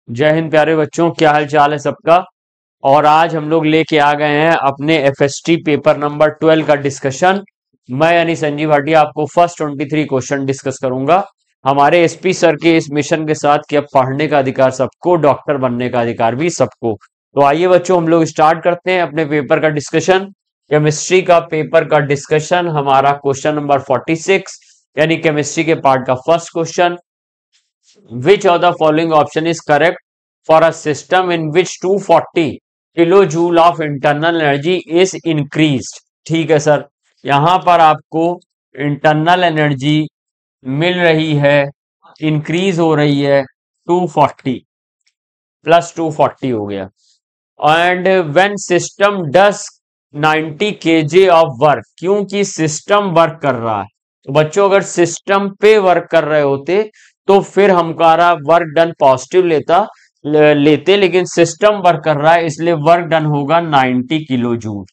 जय हिंद प्यारे बच्चों, क्या हाल चाल है सबका। और आज हम लोग लेके आ गए हैं अपने एफएसटी पेपर नंबर 12 का डिस्कशन। मैं यानी संजीव भाटिया आपको फर्स्ट 23 क्वेश्चन डिस्कस करूंगा हमारे एसपी सर के इस मिशन के साथ कि अब पढ़ने का अधिकार सबको, डॉक्टर बनने का अधिकार भी सबको। तो आइए बच्चों, हम लोग स्टार्ट करते हैं अपने पेपर का डिस्कशन। केमिस्ट्री का पेपर का डिस्कशन, हमारा क्वेश्चन नंबर 46 यानी केमिस्ट्री के पार्ट का first question. Which of the following option is correct for a system in which 240 kilojoule of internal energy is increased? ठीक है सर, यहां पर आपको इंटरनल एनर्जी मिल रही है, इंक्रीज हो रही है 240 प्लस 240 हो गया। And when system does 90 KJ of work, क्योंकि सिस्टम वर्क कर रहा है। तो बच्चों अगर सिस्टम पे वर्क कर रहे होते तो फिर हमारा वर्क डन पॉजिटिव लेते, लेकिन सिस्टम वर्क कर रहा है इसलिए वर्क डन होगा 90 किलो जूल।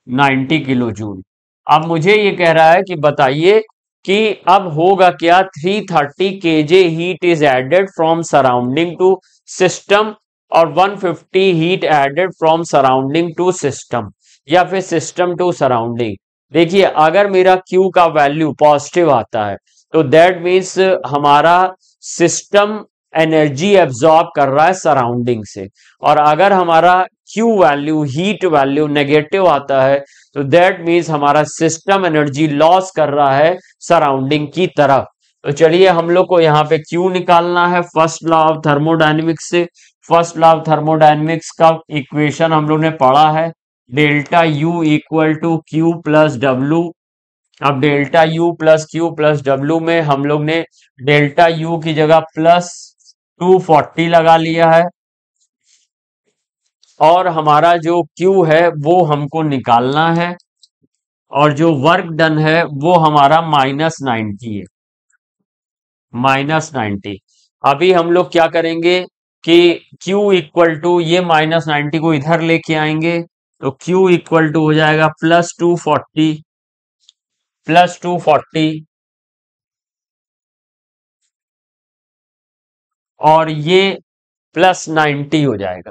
90 kilo joule. अब मुझे ये कह रहा है कि बताइए कि अब होगा क्या। 330 KJ heat is added from surrounding to system और 150 heat added from surrounding to system, या फिर सिस्टम टू सराउंडिंग। देखिए अगर मेरा Q का वैल्यू पॉजिटिव आता है तो दैट मीन्स हमारा सिस्टम एनर्जी एब्जॉर्ब कर रहा है सराउंडिंग से, और अगर हमारा Q value, heat value negative आता है तो दैट मीन्स हमारा सिस्टम एनर्जी लॉस कर रहा है सराउंडिंग की तरफ। तो चलिए हम लोग को यहाँ पे Q निकालना है फर्स्ट लॉ ऑफ थर्मोडायनेमिक्स से। फर्स्ट लॉ ऑफ थर्मोडायनेमिक्स का इक्वेशन हम लोग ने पढ़ा है, delta U equal to Q plus W. अब delta U plus Q plus W में हम लोग ने डेल्टा U की जगह प्लस 240 लगा लिया है, और हमारा जो Q है वो हमको निकालना है, और जो वर्क डन है वो हमारा -90 है, -90। अभी हम लोग क्या करेंगे कि Q इक्वल टू ये -90 को इधर लेके आएंगे, तो Q इक्वल टू हो जाएगा +240 और ये +90 हो जाएगा।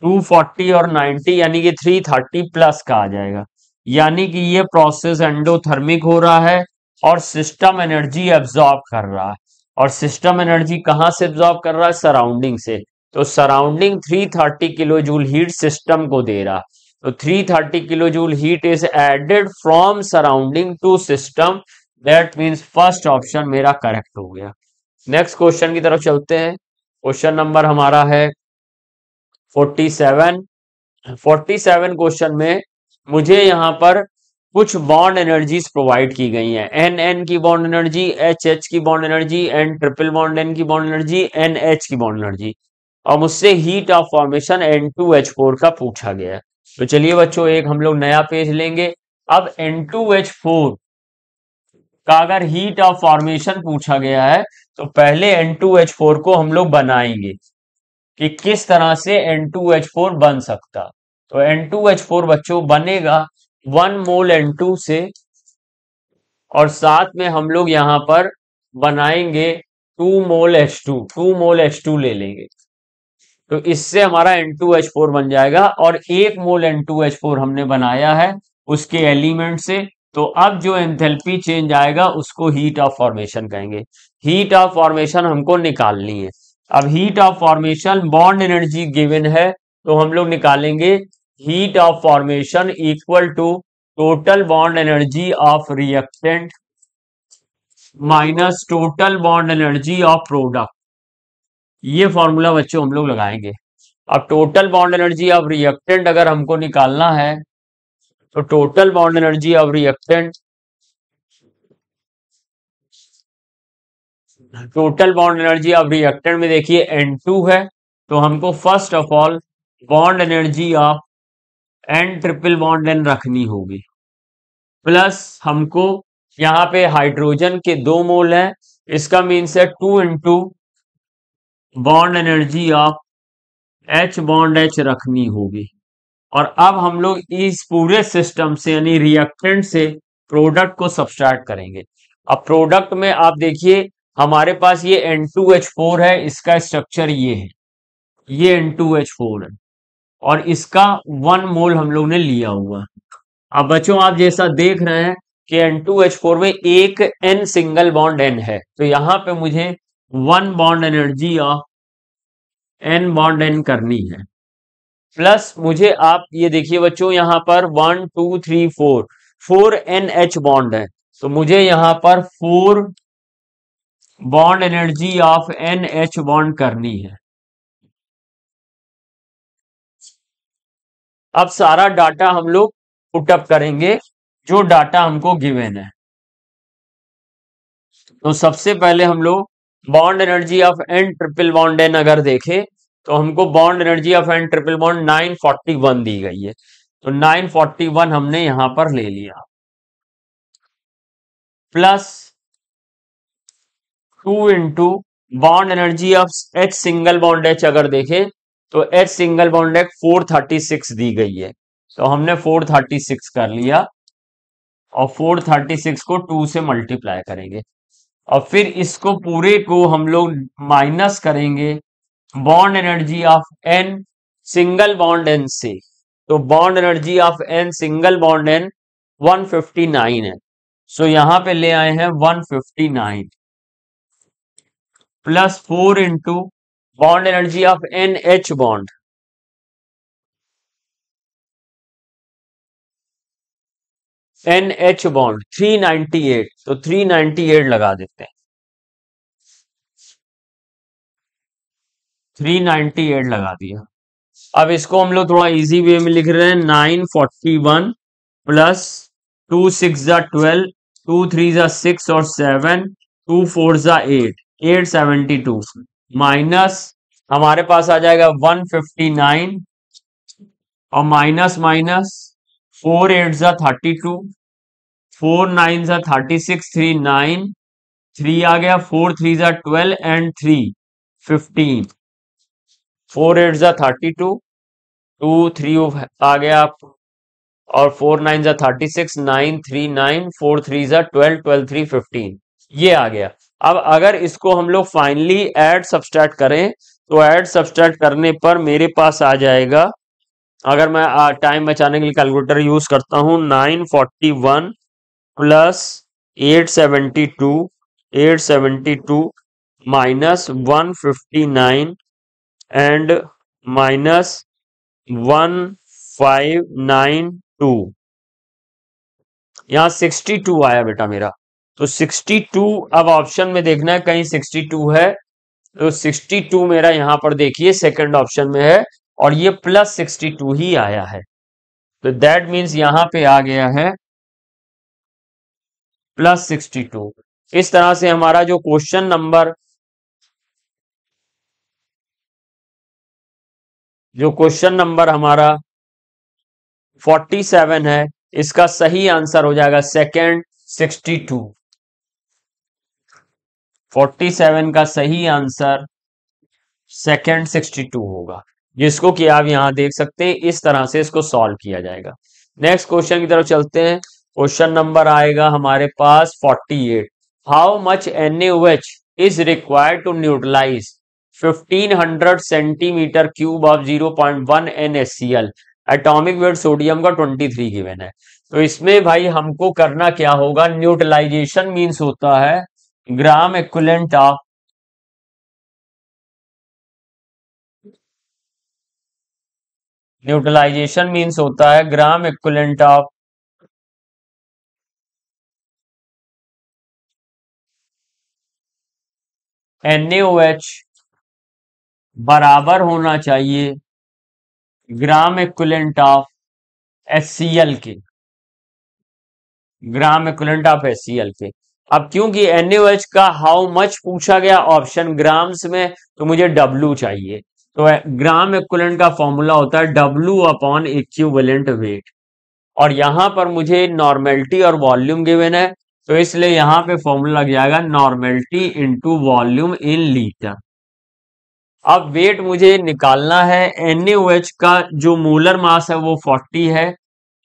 240 और 90 यानी कि 330 प्लस का आ जाएगा। यानी कि ये प्रोसेस एंडोथर्मिक हो रहा है और सिस्टम एनर्जी एब्जॉर्ब कर रहा है। और सिस्टम एनर्जी कहां से एब्जॉर्ब कर रहा है? सराउंडिंग से। तो surrounding 330 kilo joule heat system को दे रहा है। तो 330 kilo joule heat is added from surrounding to system. That means first option मेरा करेक्ट हो गया। नेक्स्ट क्वेश्चन की तरफ चलते हैं। क्वेश्चन नंबर हमारा है 47। 47 क्वेश्चन में मुझे यहाँ पर कुछ बॉन्ड एनर्जीज प्रोवाइड की गई हैं। एन एन की बॉन्ड एनर्जी, एच एच की bond energy, N triple bond N की बॉन्ड एनर्जी, एन एच की बॉन्ड एनर्जी, और मुझसे हीट ऑफ फॉर्मेशन N2H4 का पूछा गया है। तो चलिए बच्चों, एक हम लोग नया पेज लेंगे। अब N2H4 का अगर हीट ऑफ फॉर्मेशन पूछा गया है तो पहले N2H4 को हम लोग बनाएंगे कि किस तरह से N2H4 बन सकता। तो N2H4 बच्चों बनेगा 1 मोल N2 से, और साथ में हम लोग यहां पर बनाएंगे 2 मोल H2, 2 मोल H2 ले लेंगे। तो इससे हमारा N2H4 बन जाएगा, और 1 मोल N2H4 हमने बनाया है उसके एलिमेंट से। तो अब जो एंथैल्पी चेंज आएगा उसको हीट ऑफ फॉर्मेशन कहेंगे। हीट ऑफ फॉर्मेशन हमको निकालनी है। अब heat of formation, bond energy given है तो हम लोग निकालेंगे heat of formation equal to total bond energy of reactant minus total bond energy of product. ये फॉर्मूला बच्चों हम लोग लगाएंगे। अब total bond energy of reactant अगर हमको निकालना है तो total bond energy of reactant, total bond energy of reactant में देखिए N2 है, तो हमको first of all bond energy of N triple bond N रखनी होगी, प्लस हमको यहाँ पे हाइड्रोजन के 2 मोल हैं, इसका मीन्स है 2 into bond energy of H bond H रखनी होगी। और अब हम लोग इस पूरे सिस्टम से यानी रिएक्टेंट से प्रोडक्ट को सब्सट्रैक्ट करेंगे। अब प्रोडक्ट में आप देखिए हमारे पास ये N2H4 है, इसका स्ट्रक्चर ये है, ये N2H4 है और इसका 1 मोल हम लोग ने लिया हुआ है। अब बच्चों आप जैसा देख रहे हैं कि N2H4 में एक N सिंगल बॉन्ड N है, तो यहां पे मुझे 1 bond energy of N bond N करनी है। प्लस मुझे आप ये देखिए बच्चों, यहां पर 1 2 3 4 NH बॉन्ड है, तो मुझे यहां पर 4 bond energy of NH bond करनी है। अब सारा डाटा हम लोग पुटअप करेंगे, जो डाटा हमको गिवन है। तो सबसे पहले हम लोग bond energy of N triple bond N अगर देखें तो हमको bond energy of N triple bond 941 दी गई है, तो 941 हमने यहां पर ले लिया, plus 2 into bond energy of H single bond H अगर देखें तो H सिंगल बॉन्ड H 436 दी गई है, तो हमने 436 कर लिया और 436 को 2 से मल्टीप्लाई करेंगे और फिर इसको पूरे को हम लोग माइनस करेंगे bond energy of N single bond N से, तो bond energy of N single bond N 159 है, सो यहां पे ले आए हैं 159 plus 4 into bond energy of NH bond, NH bond 398, तो 398 लगा देते हैं, 398 लगा दिया। अब इसको हम लोग थोड़ा इजी वे में लिख रहे हैं, 941 प्लस 2 6 जा 12, 2 3 जा 6 और 7, 2 4 जा 8, 872 माइनस हमारे पास आ जाएगा 159 और माइनस माइनस 4 8 जा 32, 4 9 जा 36, 3 9, 3 आ गया, 4 3 जा 12 एंड 3 15, 4 8 जा 32, 2 3 आ गया और 4 9 जा 36, 9 3 9, 4 3 जा 12, 12 3 15, ये आ गया। अब अगर इसको हम लोग फाइनली ऐड सब्सट्रैक्ट करें तो ऐड सब्सट्रैक्ट करने पर मेरे पास आ जाएगा, अगर मैं टाइम बचाने के लिए कैलकुलेटर यूज करता हूं, 941 प्लस 872 माइनस 159 एंड माइनस 1592, यहां 62 आया बेटा मेरा, तो 62 अब ऑप्शन में देखना है कहीं 62 है, तो 62 मेरा यहां पर देखिए सेकंड ऑप्शन में है और ये प्लस 62 ही आया है, तो दैट मीन्स यहां पे आ गया है प्लस 62। इस तरह से हमारा जो क्वेश्चन नंबर हमारा 47 है, इसका सही आंसर हो जाएगा सेकंड 62। 47 का सही आंसर सेकंड 62 होगा, जिसको कि आप यहां देख सकते हैं, इस तरह से इसको सॉल्व किया जाएगा। नेक्स्ट क्वेश्चन की तरफ चलते हैं। क्वेश्चन नंबर आएगा हमारे पास 48। How much NaOH is required to neutralize 1500 centimetre cube of 0.1 NaCl, atomic weight sodium का 23 गिवन है। तो इसमें भाई हमको करना क्या होगा, न्यूट्रलाइजेशन मीन्स होता है gram equivalent of neutralization means होता है ग्राम इक्विवेलेंट ऑफ NaOH बराबर होना चाहिए ग्राम इक्विवेलेंट ऑफ HCl के, ग्राम इक्विवेलेंट ऑफ HCl के। अब क्योंकि NaOH का हाउ मच पूछा गया ऑप्शन ग्राम्स में, तो मुझे W चाहिए, तो ग्राम इक्विवेलेंट का फॉर्मूला होता है W अपॉन इक्विवेलेंट वेट, और यहां पर मुझे नॉर्मेलिटी और वॉल्यूम गिवन है, तो इसलिए यहां पे फॉर्मूला लग जाएगा normality into volume in litre. अब वेट मुझे निकालना है, NaOH का जो मोलर मास है वो 40 है,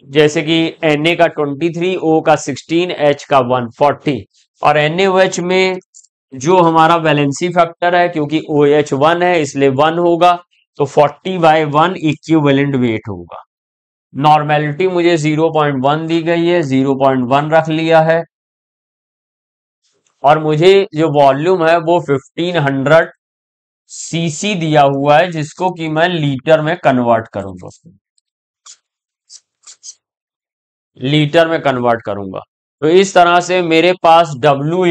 जैसे कि Na का 23, O का 16, H का 140, और NaOH में जो हमारा वैलेंसी फैक्टर है, क्योंकि OH 1 है इसलिए 1 होगा, तो 40/1 इक्विवेलेंट वेट होगा। नॉर्मेलिटी मुझे 0.1 दी गई है, 0.1 रख लिया है, और मुझे जो वॉल्यूम है वो 1500 सीसी दिया हुआ है, जिसको कि मैं लीटर में कन्वर्ट करूंगा, लीटर में कन्वर्ट करूंगा। तो इस तरह से मेरे पास W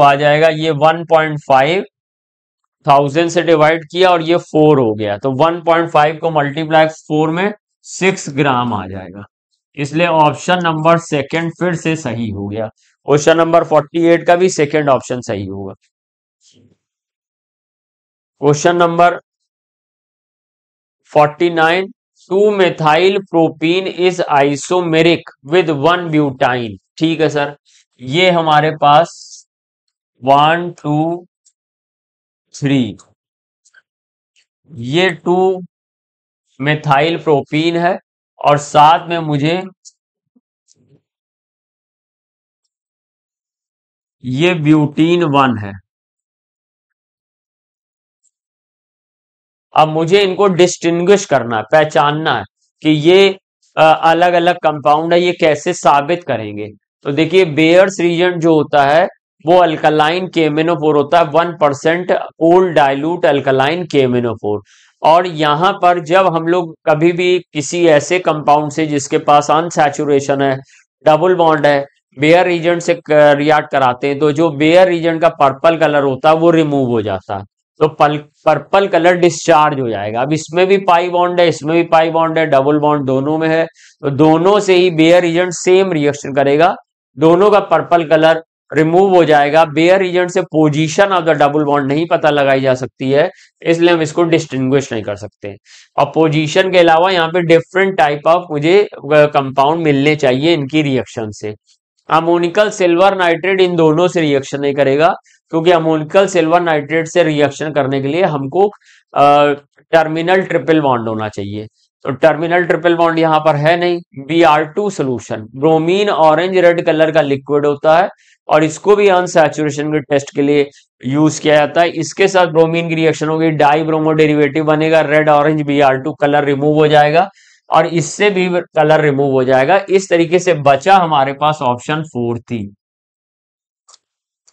आ जाएगा, ये 1.5 1000 से डिवाइड किया और ये 4 हो गया, तो 1.5 को मल्टीप्लाई 4 में 6 ग्राम आ जाएगा। इसलिए ऑप्शन नंबर सेकंड फिर से सही हो गया। क्वेश्चन नंबर 48 का भी सेकंड ऑप्शन सही होगा। Question number 49, 2 methyl propene is isomeric with 1 butyne. ठीक है सर, ये हमारे पास 1 2 3, ये 2 मेथाइल प्रोपीन है, और साथ में मुझे ये ब्यूटीन 1 है। अब मुझे इनको डिस्टिंग्विश करना है, पहचानना है कि ये अलग अलग कंपाउंड है, ये कैसे साबित करेंगे। तो देखिए, बेयर्स रीजन जो होता है वो अल्कलाइन केमिनोफोर होता है, 1% ओल्ड डाइल्यूट अल्कलाइन केमिनोफोर। और यहां पर जब हम लोग कभी भी किसी ऐसे कंपाउंड से जिसके पास अनसैचुरेशन है, डबल बॉन्ड है, बेयर रीजन से रिएक्ट कराते हैं, तो जो बेयर रीजन का पर्पल कलर होता है वो रिमूव हो जाता है, तो पर्पल कलर डिस्चार्ज हो जाएगा। अब इसमें भी पाई बॉन्ड है, इसमें भी पाई बॉन्ड है, डबल बॉन्ड दोनों में है, तो दोनों से ही बेयर एजेंट सेम रिएक्शन करेगा, दोनों का पर्पल कलर रिमूव हो जाएगा। बेयर एजेंट से position of the double bond नहीं पता लगाई जा सकती है, इसलिए हम इसको डिस्टिंग्विश नहीं कर सकते। और पोजीशन के अलावा यहाँ पे डिफरेंट टाइप ऑफ मुझे कंपाउंड मिलने चाहिए इनकी रिएक्शन से। अमोनिकल सिल्वर नाइट्रेट इन दोनों से रिएक्शन नहीं करेगा, क्योंकि अमोनिकल सिल्वर नाइट्रेट से रिएक्शन करने के लिए हमको टर्मिनल ट्रिपल बॉन्ड होना चाहिए, तो टर्मिनल ट्रिपल बॉन्ड यहां पर है नहीं। Br2 solution bromine orange red colour का लिक्विड होता है, और इसको भी अनसैचुरेशन के टेस्ट के लिए यूज किया जाता है। इसके साथ ब्रोमीन की रिएक्शन होगी, डाई ब्रोमो डेरिवेटिव बनेगा, red orange Br2 colour remove हो जाएगा, और इससे भी कलर रिमूव हो जाएगा। इस तरीके से बचा हमारे पास ऑप्शन 4 थी,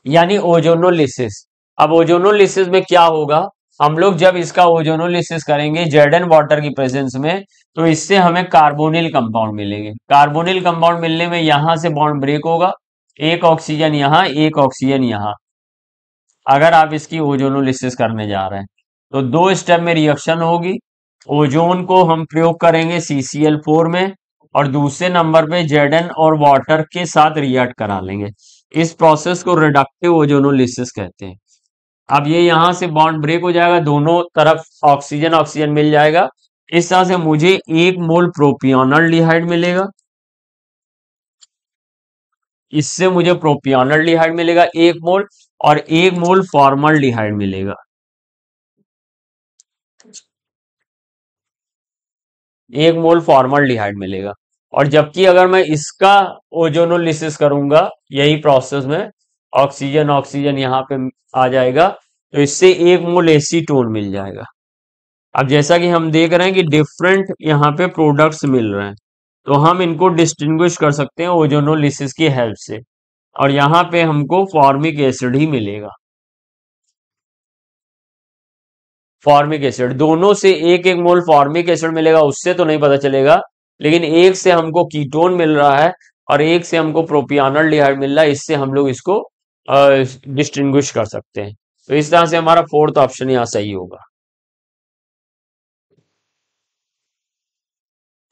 यानी ओजोनोलिसिस। अब ओजोनोलिसिस में क्या होगा, हम लोग जब इसका ओजोनोलिसिस करेंगे Zn वाटर की प्रेजेंस में, तो इससे हमें कार्बोनिल कंपाउंड मिलेंगे। कार्बोनिल कंपाउंड मिलने में यहां से बॉन्ड ब्रेक होगा, एक ऑक्सीजन यहां, एक ऑक्सीजन यहां, अगर आप इसकी ओजोनोलिसिस करने जा रहे हैं, तो 2 स्टेप में रिएक्शन होगी। ओजोन को हम प्रयोग करेंगे CCl4 में, और दूसरे नंबर पे Zn और वाटर के साथ रिएक्ट करा लेंगे। इस प्रोसेस को रिडक्टिव ओजोनोलिसिस कहते हैं। अब ये यहां से बॉन्ड ब्रेक हो जाएगा, दोनों तरफ ऑक्सीजन ऑक्सीजन मिल जाएगा। इस तरह से मुझे 1 मोल प्रोपियोनल मिलेगा, इससे मुझे प्रोपियोनल मिलेगा 1 मोल, और 1 मोल फॉर्मल मिलेगा, 1 मोल फॉर्मल मिलेगा। और जबकि अगर मैं इसका ओजोनोलिसिस करूंगा यही प्रोसेस में, ऑक्सीजन ऑक्सीजन यहाँ पे आ जाएगा, तो इससे 1 मोल एसीटोन मिल जाएगा। अब जैसा कि हम देख रहे हैं कि डिफरेंट यहाँ पे प्रोडक्ट्स मिल रहे हैं, तो हम इनको डिस्टिंग्विश कर सकते हैं ओजोनोलिसिस की हेल्प से, और यहाँ पे हमको फॉर्मिक एसिड ही मिलेगा। फॉर्मिक एसिड, दोनों से 1 1 मोल फॉर्मिक एसिड मिलेगा, उससे तो नहीं पता चलेगा, लेकिन एक से हमको कीटोन मिल रहा है और एक से हमको प्रोपियोनल मिल रहा है, इससे हम लोग इसको डिस्टिंग्विश कर सकते हैं। तो इस तरह से हमारा 4th ऑप्शन यहाँ सही होगा।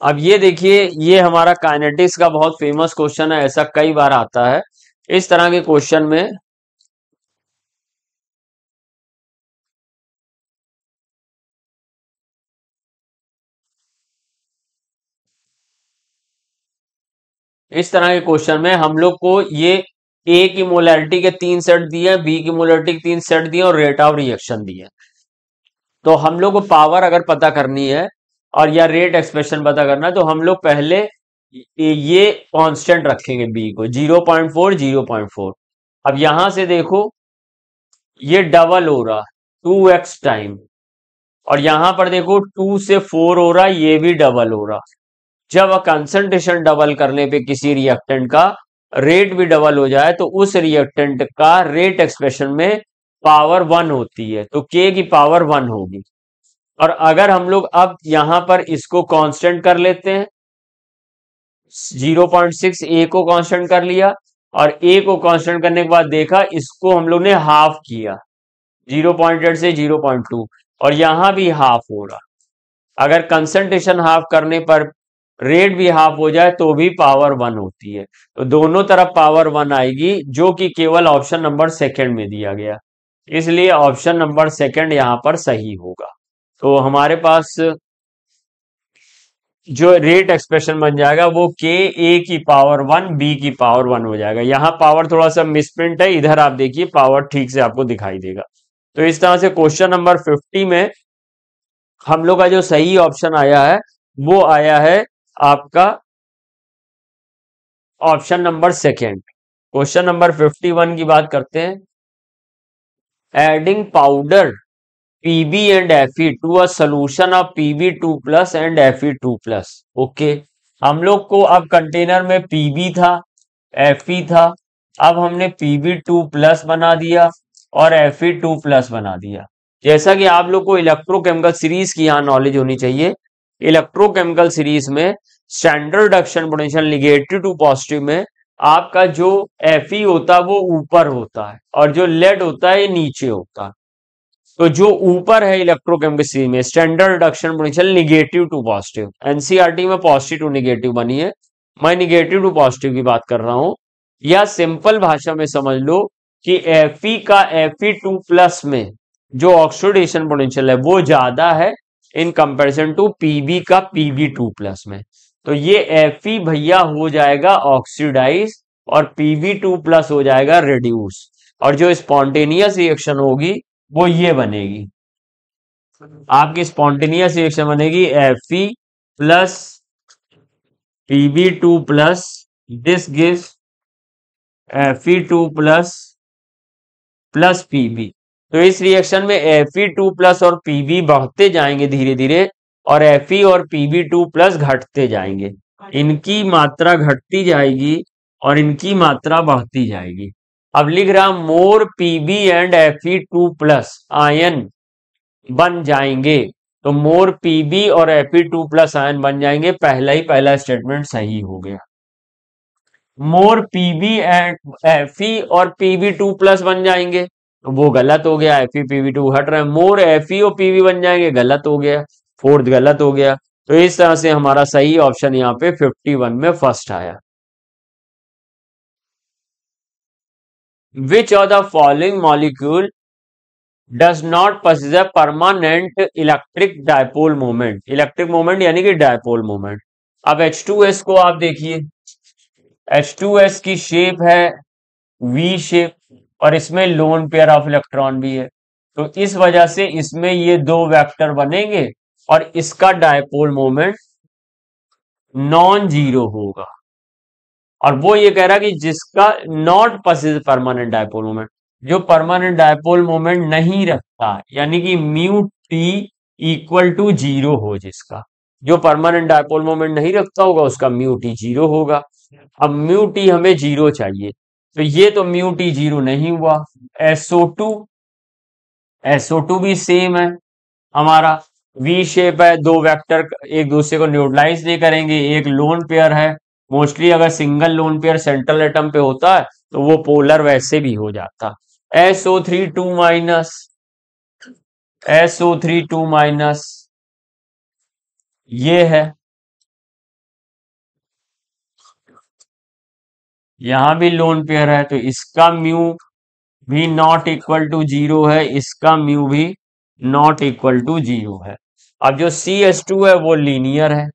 अब ये देखिए, ये हमारा काइनेटिक्स का बहुत फेमस क्वेश्चन है, ऐसा कई बार आता है। इस तरह के क्वेश्चन में इस तरह के क्वेश्चन में हम लोग को ये ए की मोलैरिटी के 3 सेट दिए, बी की मोलैरिटी के 3 सेट दिए, और रेट ऑफ रिएक्शन दिए। तो हम लोग को पावर अगर पता करनी है और या रेट एक्सप्रेशन पता करना है, तो हम लोग पहले ये कांस्टेंट रखेंगे बी को 0.4 0.4। अब यहां से देखो ये डबल हो रहा 2x टाइम, और यहां पर देखो 2 से 4 हो रहा, ये भी डबल हो रहा। जब कंसंट्रेशन डबल करने पे किसी रिएक्टेंट का रेट भी डबल हो जाए तो उस रिएक्टेंट का रेट एक्सप्रेशन में पावर 1 होती है, तो के की पावर 1 होगी। और अगर हम लोग अब यहां पर इसको कांस्टेंट कर लेते हैं, 0.6 ए को कांस्टेंट कर लिया, और ए को कांस्टेंट करने के बाद देखा इसको हम लोग ने हाफ किया 0.8 से 0.2, और यहां भी हाफ हो रहा। अगर कंसंट्रेशन हाफ करने पर रेट भी हाफ हो जाए तो भी पावर 1 होती है, तो दोनों तरफ पावर 1 आएगी, जो कि केवल ऑप्शन नंबर सेकंड में दिया गया, इसलिए ऑप्शन नंबर सेकंड यहां पर सही होगा। तो हमारे पास जो रेट एक्सप्रेशन बन जाएगा वो के ए की पावर 1 बी की पावर 1 हो जाएगा। यहां पावर थोड़ा सा मिसप्रिंट है, इधर आप देखिए पावर ठीक से आपको दिखाई देगा। तो इस तरह से क्वेश्चन नंबर 50 में हम लोग का जो सही ऑप्शन आया है वो आया है आपका option number second. Question number 51 की बात करते हैं। Adding powder Pb and Fe to a solution of Pb2 plus and Fe2 plus। Okay, हम लोग को अब कंटेनर में Pb था, Fe था, अब हमने Pb2 प्लस बना दिया और Fe2 प्लस बना दिया। जैसा कि आप लोग को इलेक्ट्रोकेमिकल सीरीज की यहाँ नॉलेज होनी चाहिए, इलेक्ट्रोकेमिकल सीरीज में standard reduction potential negative to positive में आपका जो Fe होता है वो ऊपर होता है और जो लेड होता है ये नीचे होता है। तो जो ऊपर है इलेक्ट्रोकेमिस्ट्री में standard reduction potential negative to positive, NCERT में पॉजिटिव टू निगेटिव बनी है, मैं निगेटिव टू पॉजिटिव की बात कर रहा हूं। या सिंपल भाषा में समझ लो कि Fe का Fe2 प्लस में जो ऑक्सीडेशन पोटेंशियल है वो ज्यादा है इन कंपैरिजन टू Pb का Pb2 प्लस में। तो ये Fe भैया हो जाएगा ऑक्सीडाइज और Pb2 प्लस हो जाएगा रिड्यूस, और जो स्पॉन्टेनियस रिएक्शन होगी वो ये बनेगी, आपकी स्पॉन्टेनियस रिएक्शन बनेगी Fe plus Pb2 plus, this gives Fe2 plus plus Pb। तो इस रिएक्शन में Fe2 प्लस और Pb बढ़ते जाएंगे धीरे धीरे, और Fe और Pb2 प्लस घटते जाएंगे, इनकी मात्रा घटती जाएगी और इनकी मात्रा बढ़ती जाएगी। अब लिख रहा मोर Pb and Fe2 plus ion बन जाएंगे, तो मोर Pb और Fe2 प्लस आयन बन जाएंगे, पहला स्टेटमेंट सही हो गया। मोर Pb एंड Fe और Pb2 प्लस बन जाएंगे, तो वो गलत हो गया, Fe Pb2 हट रहे हैं। मोर Fe और Pb बन जाएंगे, गलत हो गया, फोर्थ गलत हो गया। तो इस तरह से हमारा सही ऑप्शन यहाँ पे 51 में फर्स्ट आया। Which of the following molecule does not possess a permanent electric dipole moment? Electric moment यानी कि डायपोल मोमेंट। अब H2S को आप देखिए, H2S की शेप है V शेप और इसमें लोन पेयर ऑफ इलेक्ट्रॉन भी है, तो इस वजह से इसमें ये दो वेक्टर बनेंगे और इसका डायपोल मोमेंट नॉन जीरो होगा। और वो ये कह रहा है कि जिसका not possess permanent dipole moment, जो परमानेंट डायपोल मोमेंट नहीं रखता, यानी कि mu T equal to zero हो, जिसका जो परमानेंट डायपोल मोमेंट नहीं रखता होगा उसका म्यू टी जीरो होगा। अब म्यू टी हमें जीरो चाहिए, तो ये तो म्यू टी जीरो नहीं हुआ। SO2 भी सेम है हमारा, वी शेप है, दो वेक्टर एक दूसरे को न्यूट्रलाइज नहीं करेंगे, एक लोन पेयर है। मोस्टली अगर single lone pair central atom पे होता है तो वो पोलर वैसे भी हो जाता। SO3 2 माइनस, SO3 2 माइनस ये है, यहां भी लोन पेयर है, तो इसका म्यू भी नॉट इक्वल टू जीरो है, इसका म्यू भी नॉट इक्वल टू जीरो है। अब जो CH2 है वो लीनियर है,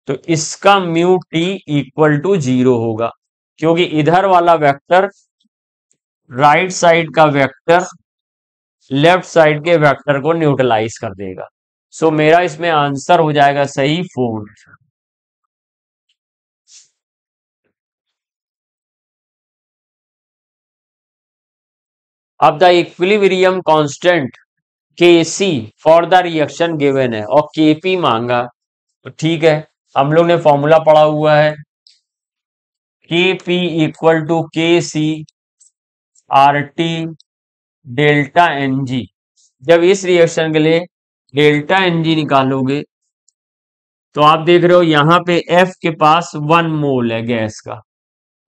तो इसका mu T equal to zero होगा, क्योंकि इधर वाला वेक्टर राइट साइड का वेक्टर लेफ्ट साइड के वेक्टर को न्यूट्रलाइज कर देगा। सो मेरा इसमें आंसर हो जाएगा सही 4। अब the equilibrium constant Kc for the reaction given है और Kp मांगा, तो ठीक है, हम लोग ने फॉर्मूला पढ़ा हुआ है Kp equal to Kc RT delta Ng। जब इस रिएक्शन के लिए डेल्टा Ng निकालोगे तो आप देख रहे हो यहां पे F के पास 1 मोल है गैस का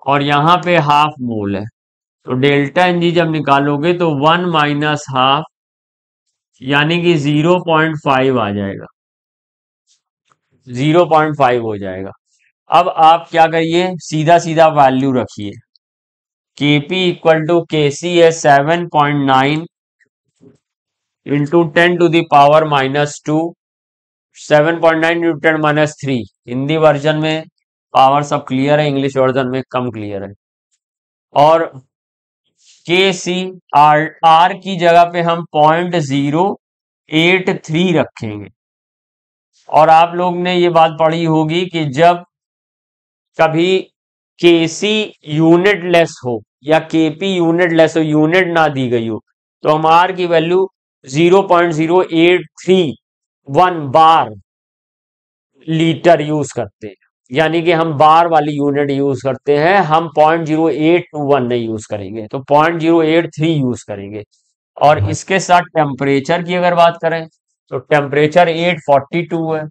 और यहां पे हाफ मोल है, तो डेल्टा Ng जब निकालोगे तो 1 माइनस हाफ यानी कि 0.5 आ जाएगा, 0.5 हो जाएगा। अब आप क्या करिए, सीधा सीधा वैल्यू रखिए, Kp इक्वल टू Kc है 7.9 इंटू 10⁻⁻², 7.9 इंटू 10⁻3। हिंदी वर्जन में पावर सब क्लियर है, इंग्लिश वर्जन में कम क्लियर है। और Kc R की जगह पे हम 0.083 रखेंगे। और आप लोग ने ये बात पढ़ी होगी कि जब कभी Kc यूनिट लेस हो या Kp यूनिट लेस हो, यूनिट ना दी गई हो, तो हम R की वैल्यू 0.0831 बार लीटर यूज करते हैं, यानी कि हम बार वाली यूनिट यूज करते हैं, हम 0.0821 नहीं यूज करेंगे, तो 0.083 यूज करेंगे। और इसके साथ टेम्परेचर की अगर बात करें तो टेम्परेचर 842 है,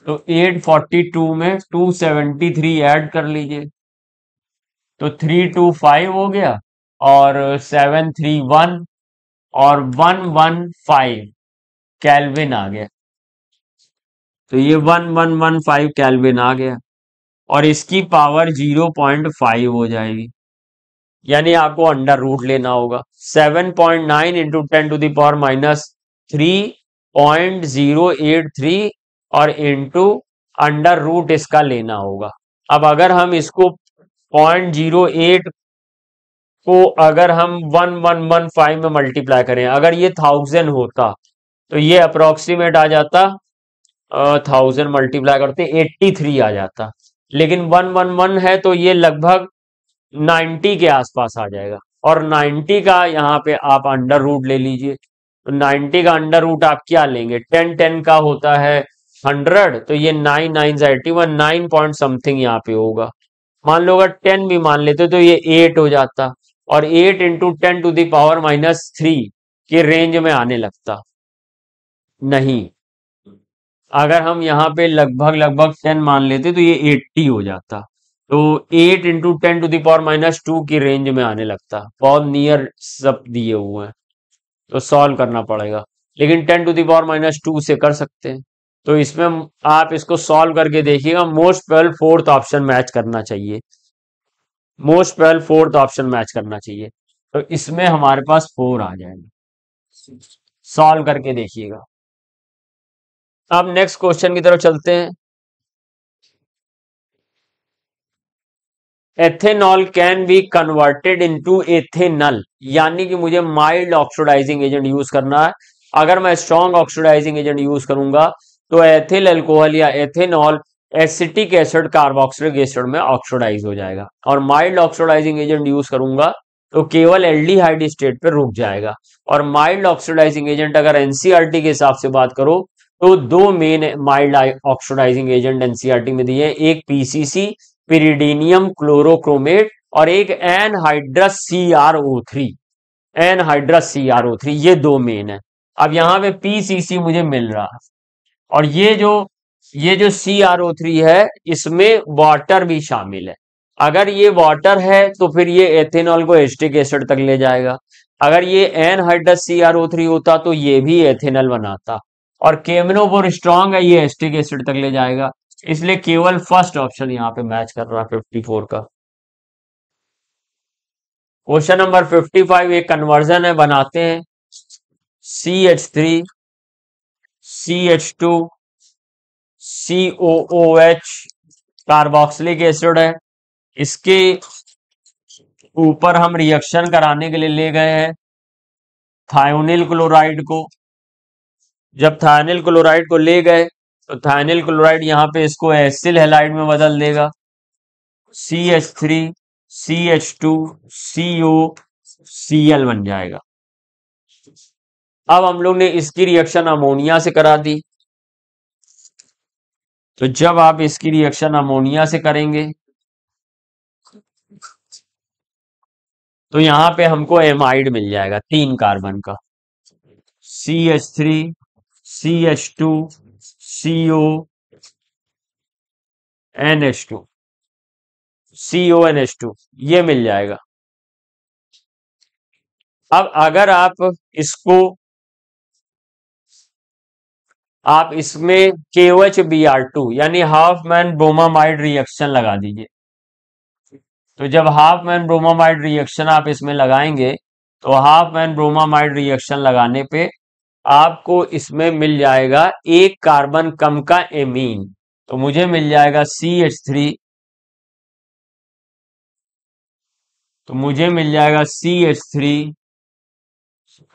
तो 842 में 273 ऐड कर लीजिए, तो 325 हो गया और 731 और 115 केल्विन आ गया, तो ये 1115 केल्विन आ गया और इसकी पावर 0.5 हो जाएगी, यानी आपको अंडर रूट लेना होगा। 7.9 इंटू 10⁻³ 3.083 और इंटू अंडर रूट इसका लेना होगा। अब अगर हम इसको 0.08 को अगर हम 1115 में मल्टीप्लाई करें, अगर ये 1000 होता तो ये अप्रोक्सीमेट आ जाता 1000 मल्टीप्लाई करते 83 आ जाता, लेकिन 111 है तो ये लगभग 90 के आसपास आ जाएगा। और 90 का यहाँ पे आप अंडर रूट ले लीजिए, तो 90 का अंडर रूट आप क्या लेंगे, 10 का होता है 100, तो ये 9 9 81 9 पॉइंट समथिंग यहाँ पे होगा। मान लो अगर 10 भी मान लेते तो ये 8 हो जाता और 8 इंटू 10⁻³ के रेंज में आने लगता। नहीं, अगर हम यहाँ पे लगभग लगभग 10 मान लेते तो ये 80 हो जाता, तो 8 इंटू 10⁻² की रेंज में आने लगता। बहुत नियर सब दिए हुए हैं, तो सॉल्व करना पड़ेगा, लेकिन 10⁻² से कर सकते हैं। तो इसमें आप इसको सॉल्व करके देखिएगा, most probable fourth option match करना चाहिए, most probable fourth option match करना चाहिए, तो इसमें हमारे पास 4 आ जाएगा। सॉल्व करके देखिएगा। अब नेक्स्ट क्वेश्चन की तरफ चलते हैं। Ethanol can be converted into ethanal, यानी कि मुझे माइल्ड ऑक्सीडाइजिंग एजेंट यूज करना है। अगर मैं स्ट्रॉन्ग ऑक्सीडाइजिंग एजेंट यूज करूंगा तो एथिल अल्कोहल या ethanol acetic acid carboxylic acid में ऑक्सीडाइज हो जाएगा, और माइल्ड ऑक्सीडाइजिंग एजेंट यूज करूंगा तो केवल एल्डिहाइड स्टेट पे रुक जाएगा। और माइल्ड ऑक्सीडाइजिंग एजेंट अगर एनसीईआरटी के हिसाब से बात करो तो दो main mild oxidizing agent NCERT में दिए हैं, एक पीसीसी पिरिडीनियम क्लोरोक्रोमेट और एक एनहाइड्रस CrO3, एनहाइड्रस CrO3, ये दो मेन है। अब यहाँ पे पीसीसी मुझे मिल रहा है, और ये जो CrO3 है इसमें वाटर भी शामिल है। अगर ये वाटर है तो फिर ये एथेनॉल को एसिटिक एसिड तक ले जाएगा, अगर ये एनहाइड्रस CrO3 होता तो ये भी एथेनॉल बनाता, और केमनोफोर स्ट्रॉन्ग है, ये एसिटिक एसिड तक ले जाएगा, इसलिए केवल फर्स्ट ऑप्शन यहाँ पे मैच कर रहा है 54 का। क्वेश्चन नंबर 55 एक कन्वर्जन है, बनाते हैं। CH3 CH2 COOH carboxylic acid है, इसके ऊपर हम रिएक्शन कराने के लिए ले गए हैं थायोनिल क्लोराइड को। जब थायोनिल क्लोराइड को ले गए तो थायोनिल क्लोराइड यहाँ पे इसको एसिल हैलाइड में बदल देगा, CH3 CH2 CO Cl बन जाएगा। अब हम लोग ने इसकी रिएक्शन अमोनिया से करा दी, तो जब आप इसकी रिएक्शन अमोनिया से करेंगे तो यहां पे हमको एमाइड मिल जाएगा 3 कार्बन का, CH3 CH2 CO NH2 CONH2 ये मिल जाएगा। अब अगर आप इसमें KOH Br2 यानी हाफ मैन ब्रोमामाइड रिएक्शन लगा दीजिए। तो जब हाफ मैन ब्रोमामाइड रिएक्शन आप इसमें लगाएंगे तो हाफ मैन ब्रोमामाइड रिएक्शन लगाने पे आपको इसमें मिल जाएगा 1 कार्बन कम का एमीन। तो मुझे मिल जाएगा CH3, तो मुझे मिल जाएगा CH3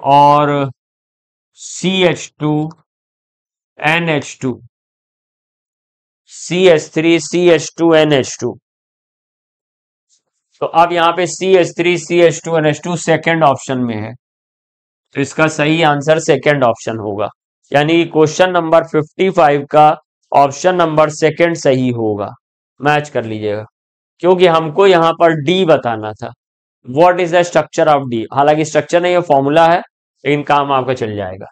और CH2 NH2, CH3 CH2 NH2। तो अब यहाँ पे CH3 CH2 NH2 second option में है, तो इसका सही आंसर सेकेंड ऑप्शन होगा। यानी क्वेश्चन नंबर 55 का ऑप्शन नंबर सेकेंड सही होगा। मैच कर लीजिएगा, क्योंकि हमको यहां पर डी बताना था। What is the structure of D, हालांकि स्ट्रक्चर नहीं, ये फॉर्मूला है, लेकिन काम आपका चल जाएगा।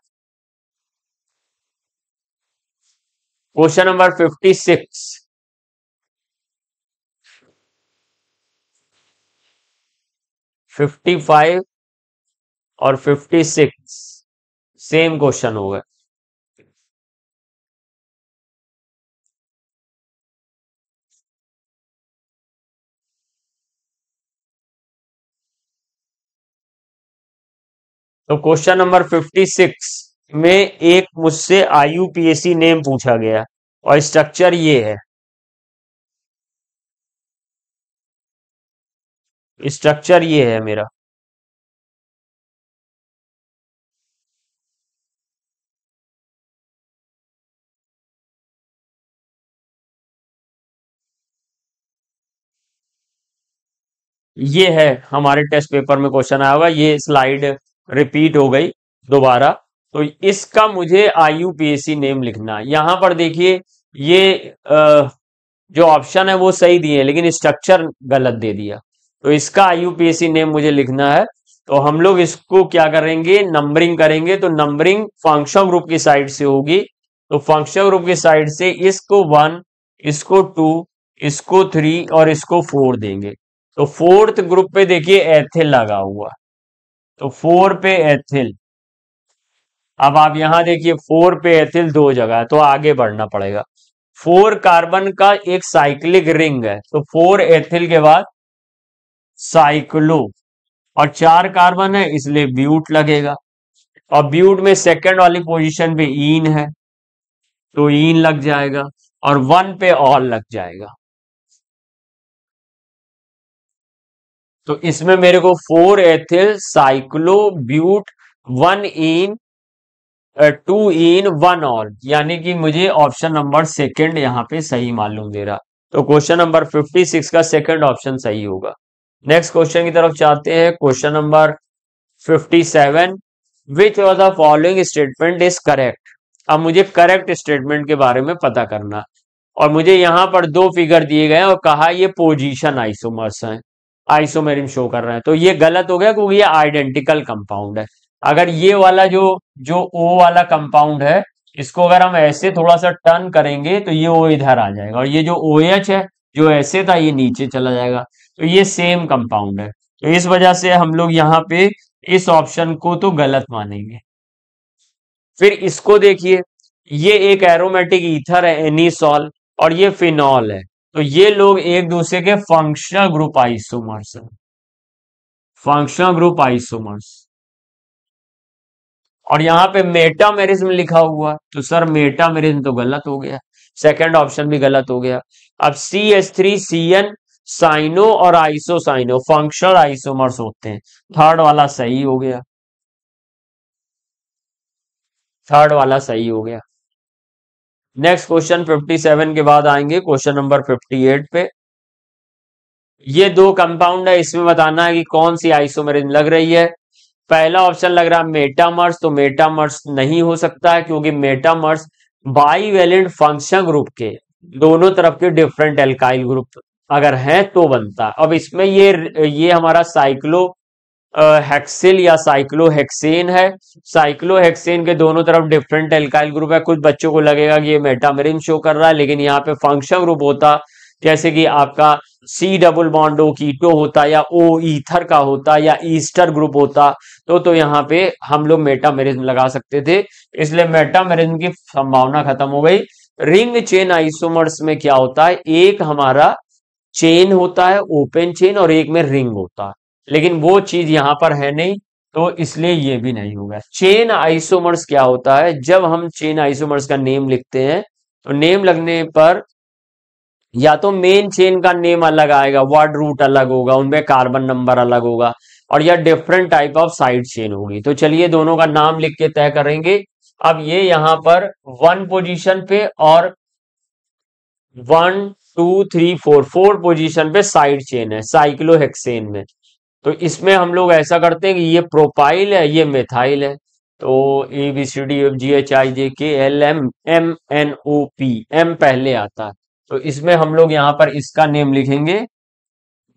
क्वेश्चन नंबर 56, 55 और 56 सेम क्वेश्चन होगा। तो क्वेश्चन नंबर 56 में एक मुझसे IUPAC नेम पूछा गया और स्ट्रक्चर ये है। स्ट्रक्चर ये है मेरा। ये है, हमारे टेस्ट पेपर में क्वेश्चन आया होगा, ये स्लाइड रिपीट हो गई दोबारा। तो इसका मुझे IUPAC नेम लिखना है। यहां पर देखिए, ये जो ऑप्शन है वो सही दिए, लेकिन स्ट्रक्चर गलत दे दिया। तो इसका IUPAC नेम मुझे लिखना है। तो हम लोग इसको क्या करेंगे, नंबरिंग करेंगे। तो नंबरिंग फंक्शन ग्रुप की साइड से होगी। तो फंक्शन ग्रुप की साइड से इसको 1, इसको 2, इसको 3 और इसको 4 देंगे। तो फोर्थ ग्रुप पे देखिए एथिल लगा हुआ, तो 4 पे एथिल। अब आप यहां देखिए 4 पे एथिल 2 जगह है, तो आगे बढ़ना पड़ेगा। 4 कार्बन का एक साइक्लिक रिंग है, तो 4 एथिल के बाद साइक्लो, और 4 कार्बन है इसलिए ब्यूट लगेगा। और ब्यूट में सेकंड वाली पोजीशन पे ईन है, तो ईन लग जाएगा, और 1 पे ऑल लग जाएगा। तो इसमें मेरे को 4 ethyl cyclobut 1 ene 2 yne 1 ol, यानी कि मुझे ऑप्शन नंबर सेकंड यहां पे सही मालूम दे रहा। तो क्वेश्चन नंबर 56 का सेकंड ऑप्शन सही होगा। नेक्स्ट क्वेश्चन की तरफ चाहते हैं। Question number 57, which of the following statement is correct. अब मुझे करेक्ट स्टेटमेंट के बारे में पता करना, और मुझे यहां पर 2 फिगर दिए गए हैं और कहा ये पोजीशन आइसोमर्स हैं, आइसोमेरिज्म शो कर रहे हैं। तो ये गलत हो गया, क्योंकि ये आइडेंटिकल कंपाउंड है। अगर ये वाला जो जो O वाला कंपाउंड है, इसको अगर हम ऐसे थोड़ा सा टर्न करेंगे तो ये O इधर आ जाएगा, और ये जो OH है जो ऐसे था ये नीचे चला जाएगा। तो ये सेम कंपाउंड है। तो इस वजह से हम लोग यहाँ पे इस ऑप्शन को तो गलत मानेंगे। फिर इसको देखिए, ये एक एरोमेटिक ईथर है एनिसॉल, और ये फिनॉल है। तो ये लोग एक दूसरे के फंक्शनल ग्रुप आइसोमर्स हैं, फंक्शनल ग्रुप आइसोमर्स। और यहाँ पे मेटामेरिज्म लिखा हुआ, तो सर मेटामेरिज्म तो गलत हो गया, सेकंड ऑप्शन भी गलत हो गया। अब CH3CN साइनो और आइसोसाइनो फंक्शनल आइसोमर्स होते हैं, थर्ड वाला सही हो गया, थर्ड वाला सही हो गया। नेक्स्ट क्वेश्चन 57 के बाद आएंगे क्वेश्चन नंबर 58 पे। ये दो कंपाउंड है, इसमें बताना है कि कौन सी आइसोमेरिज्म लग रही है। पहला ऑप्शन लग रहा है मेटामर्स, तो मेटामर्स नहीं हो सकता है क्योंकि मेटामर्स बाईवेलेंट फंक्शन ग्रुप के दोनों तरफ के डिफरेंट एल्काइल ग्रुप अगर हैं तो बनता है। अब इसमें ये हमारा साइक्लो हेक्सिल या साइक्लोहेक्सेन है। साइक्लोहेक्सेन के दोनों तरफ डिफरेंट एल्काइल ग्रुप है। कुछ बच्चों को लगेगा कि ये मेटामेरिन शो कर रहा है, लेकिन यहाँ पे फंक्शन ग्रुप होता जैसे कि आपका सी डबल बॉन्ड ओ कीटो होता या ओ ईथर का होता या ईस्टर ग्रुप होता तो यहाँ पे हम लोग मेटामेरिज्म लगा सकते थे। इसलिए मेटामेरिज्म की संभावना खत्म हो गई। रिंग चेन आइसोमर्स में क्या होता है, एक हमारा चेन होता है ओपन चेन और एक में रिंग होता है, लेकिन वो चीज यहां पर है नहीं, तो इसलिए ये भी नहीं होगा। चेन आइसोमर्स क्या होता है, जब हम चेन आइसोमर्स का नेम लिखते हैं तो नेम लगने पर या तो मेन चेन का नेम अलग आएगा, वर्ड रूट अलग होगा, उनमें कार्बन नंबर अलग होगा, और या different type of side chain होगी। तो चलिए दोनों का नाम लिख के तय करेंगे। अब ये यहां पर वन पोजीशन पे और 1 2 3 4 पोजीशन पे साइड चेन है साइक्लोहेक्सेन में। तो इसमें हम लोग ऐसा करते हैं कि ये प्रोपाइल है, ये मिथाइल है। तो ABCDFGHIJKLMNOP, एम पहले आता है, तो इसमें हम लोग यहां पर इसका नेम लिखेंगे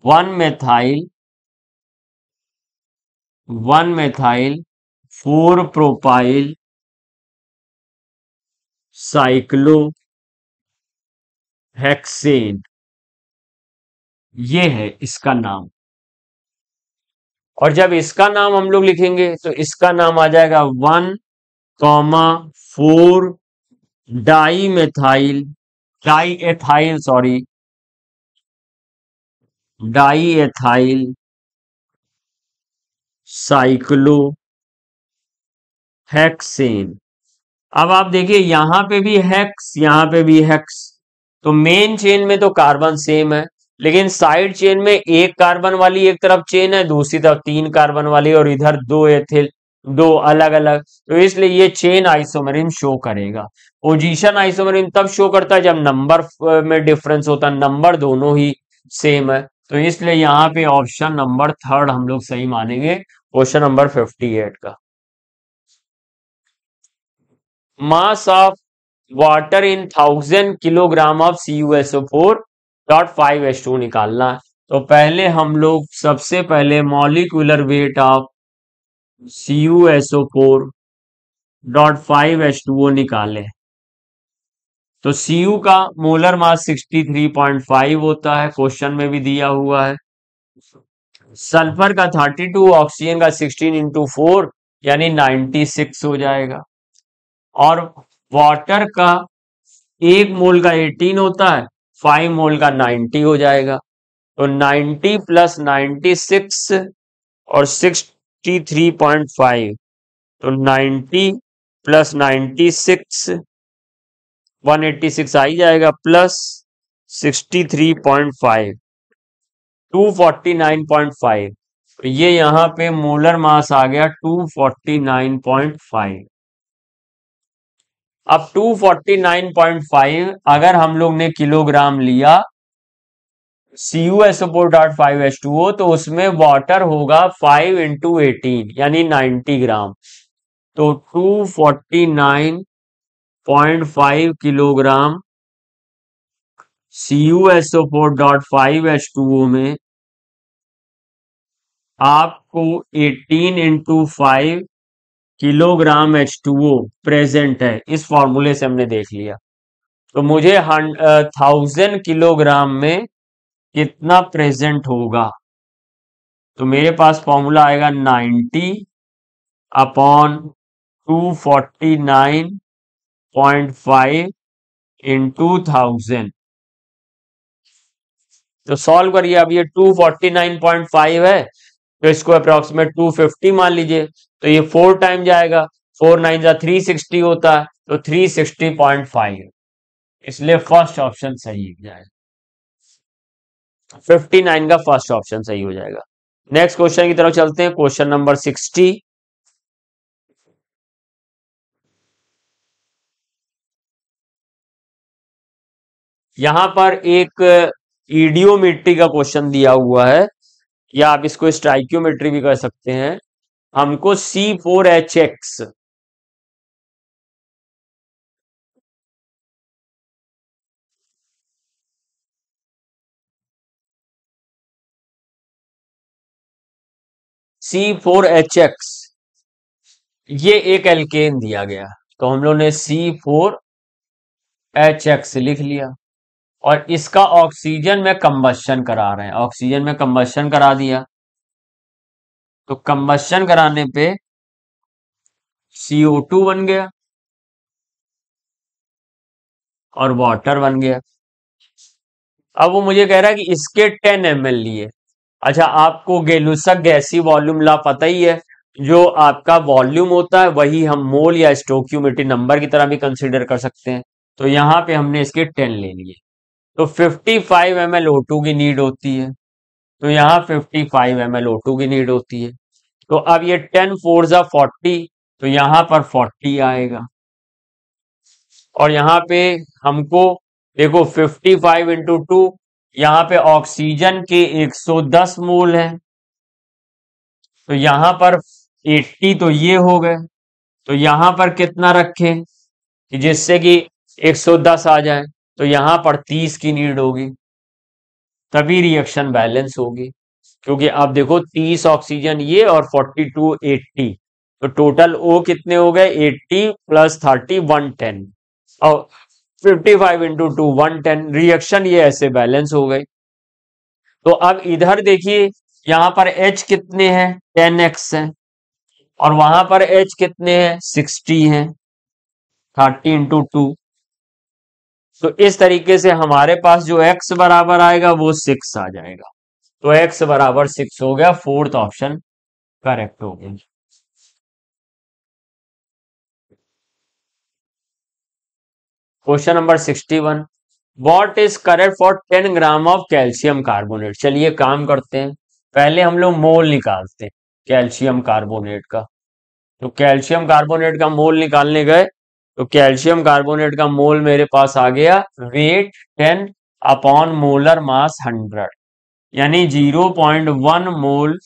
1 मेथाइल 1 मेथाइल 4 प्रोपाइल साइक्लोहेक्सेन, ये है इसका नाम। और जब इसका नाम हम लोग लिखेंगे तो इसका नाम आ जाएगा 1 4 di methyl di ethyl sorry di ethyl cyclohexane. अब आप देखिए यहां पे भी हेक्स, यहां पे भी हेक्स, तो मेन चेन में तो कार्बन सेम है, लेकिन साइड चेन में एक कार्बन वाली एक तरफ चेन है, दूसरी तरफ 3 कार्बन वाली, और इधर दो एथिल, दो अलग अलग, तो इसलिए ये चेन आइसोमेरिज्म शो करेगा। पोजीशन आइसोमेरिज्म तब शो करता है जब नंबर में डिफरेंस होता है, नंबर दोनों ही सेम है, तो इसलिए यहाँ पे ऑप्शन नंबर थर्ड हम लोग सही मानेंगे, क्वेश्चन नंबर 58 का। Mass of water in 1000 kilogram of CuSO4.5H2 निकालना है। तो पहले हम लोग सबसे पहले मॉलिक्यूलर वेट ऑफ CuSO4.5H2O निकालें। तो Cu का मोलर मास 63.5 होता है, क्वेश्चन में भी दिया हुआ है। सल्फर का 32, ऑक्सीजन का 16 इंटू 4 यानी 96 हो जाएगा। और वाटर का 1 मोल का 18 होता है, 5 मोल का 90 हो जाएगा। तो 90 प्लस 96 और 63.5, तो 90 प्लस 96 186 आ ही जाएगा, प्लस 63.5 249.5, तो ये यहां पे मोलर मास आ गया 249.5। अब 249.5 अगर हम लोग ने किलोग्राम लिया CuSO4.5H2O तो उसमें वाटर होगा 5 इंटू 18 यानी 90 ग्राम। तो 249.5 किलोग्राम CuSO4.5H2O में आपको 18 इंटू 5 किलोग्राम H2O प्रेजेंट है। इस फॉर्मूले से हमने देख लिया। तो मुझे 1000 किलोग्राम में कितना प्रेजेंट होगा, तो मेरे पास फॉर्मूला आएगा 90 अपॉन 249.5 इंटू 1000। तो सॉल्व करिए। अब ये 249.5 है, तो इसको अप्रोक्सीमेट 250 मान लीजिए, तो ये 4 टाइम जाएगा, 4 9 जा 360 होता है, तो 360.5, इसलिए फर्स्ट ऑप्शन सही हो जाएगा। 59 का फर्स्ट ऑप्शन सही हो जाएगा। नेक्स्ट क्वेश्चन की तरफ चलते हैं, क्वेश्चन नंबर 60। यहां पर एक ईडियोमेट्री का क्वेश्चन दिया हुआ है, या आप इसको स्टाइक्योमेट्री भी कह सकते हैं। हमको C4H6 C4H6 ये एक एल्केन दिया गया, तो हम लोग ने C4H6 लिख लिया। और इसका ऑक्सीजन में कंबशन करा रहे हैं, ऑक्सीजन में कंबशन करा दिया, तो कंबशन कराने पे CO2 बन गया और वाटर बन गया। अब वो मुझे कह रहा है कि इसके 10 ml लिए। अच्छा, आपको गेलुसक गैसीय वॉल्यूम लॉ पता ही है, जो आपका वॉल्यूम होता है वही हम मोल या स्टोक्यूमेट्री नंबर की तरह भी कंसीडर कर सकते हैं। तो यहाँ पे हमने इसके 10 ले लिए, तो 55 ml O2 की नीड होती है, तो यहाँ 55 ml O2 की नीड होती है। तो अब ये 10 4 जा 40, तो यहाँ पर 40 आएगा। और यहाँ पे हमको देखो 55 इंटू 2, यहाँ पे ऑक्सीजन के 110 मोल है, तो यहाँ पर 80 तो ये हो गए, तो यहाँ पर कितना रखें कि जिससे कि 110 आ जाए, तो यहाँ पर 30 की नीड होगी, तभी रिएक्शन बैलेंस होगी। क्योंकि आप देखो 30 ऑक्सीजन ये और 42 80, तो टोटल O कितने हो गए, 80 प्लस 30 110, और 55 इंटू 2 110, रिएक्शन ये ऐसे बैलेंस हो गई। तो अब इधर देखिए, यहां पर H कितने हैं, 10x है, और वहां पर H कितने हैं, 60 हैं, 30 इंटू 2। तो इस तरीके से हमारे पास जो x बराबर आएगा वो 6 आ जाएगा, तो x बराबर 6 हो गया, फोर्थ ऑप्शन करेक्ट हो गया। Question number 61, what is correct for 10 gram of calcium carbonate. चलिए काम करते हैं, पहले हम लोग मोल निकालते हैं कैल्शियम कार्बोनेट का। तो कैल्शियम कार्बोनेट का मोल निकालने गए, तो कैल्शियम कार्बोनेट का मोल मेरे पास आ गया वेट 10 अपॉन मोलर मास 100, यानी 0.1 मोल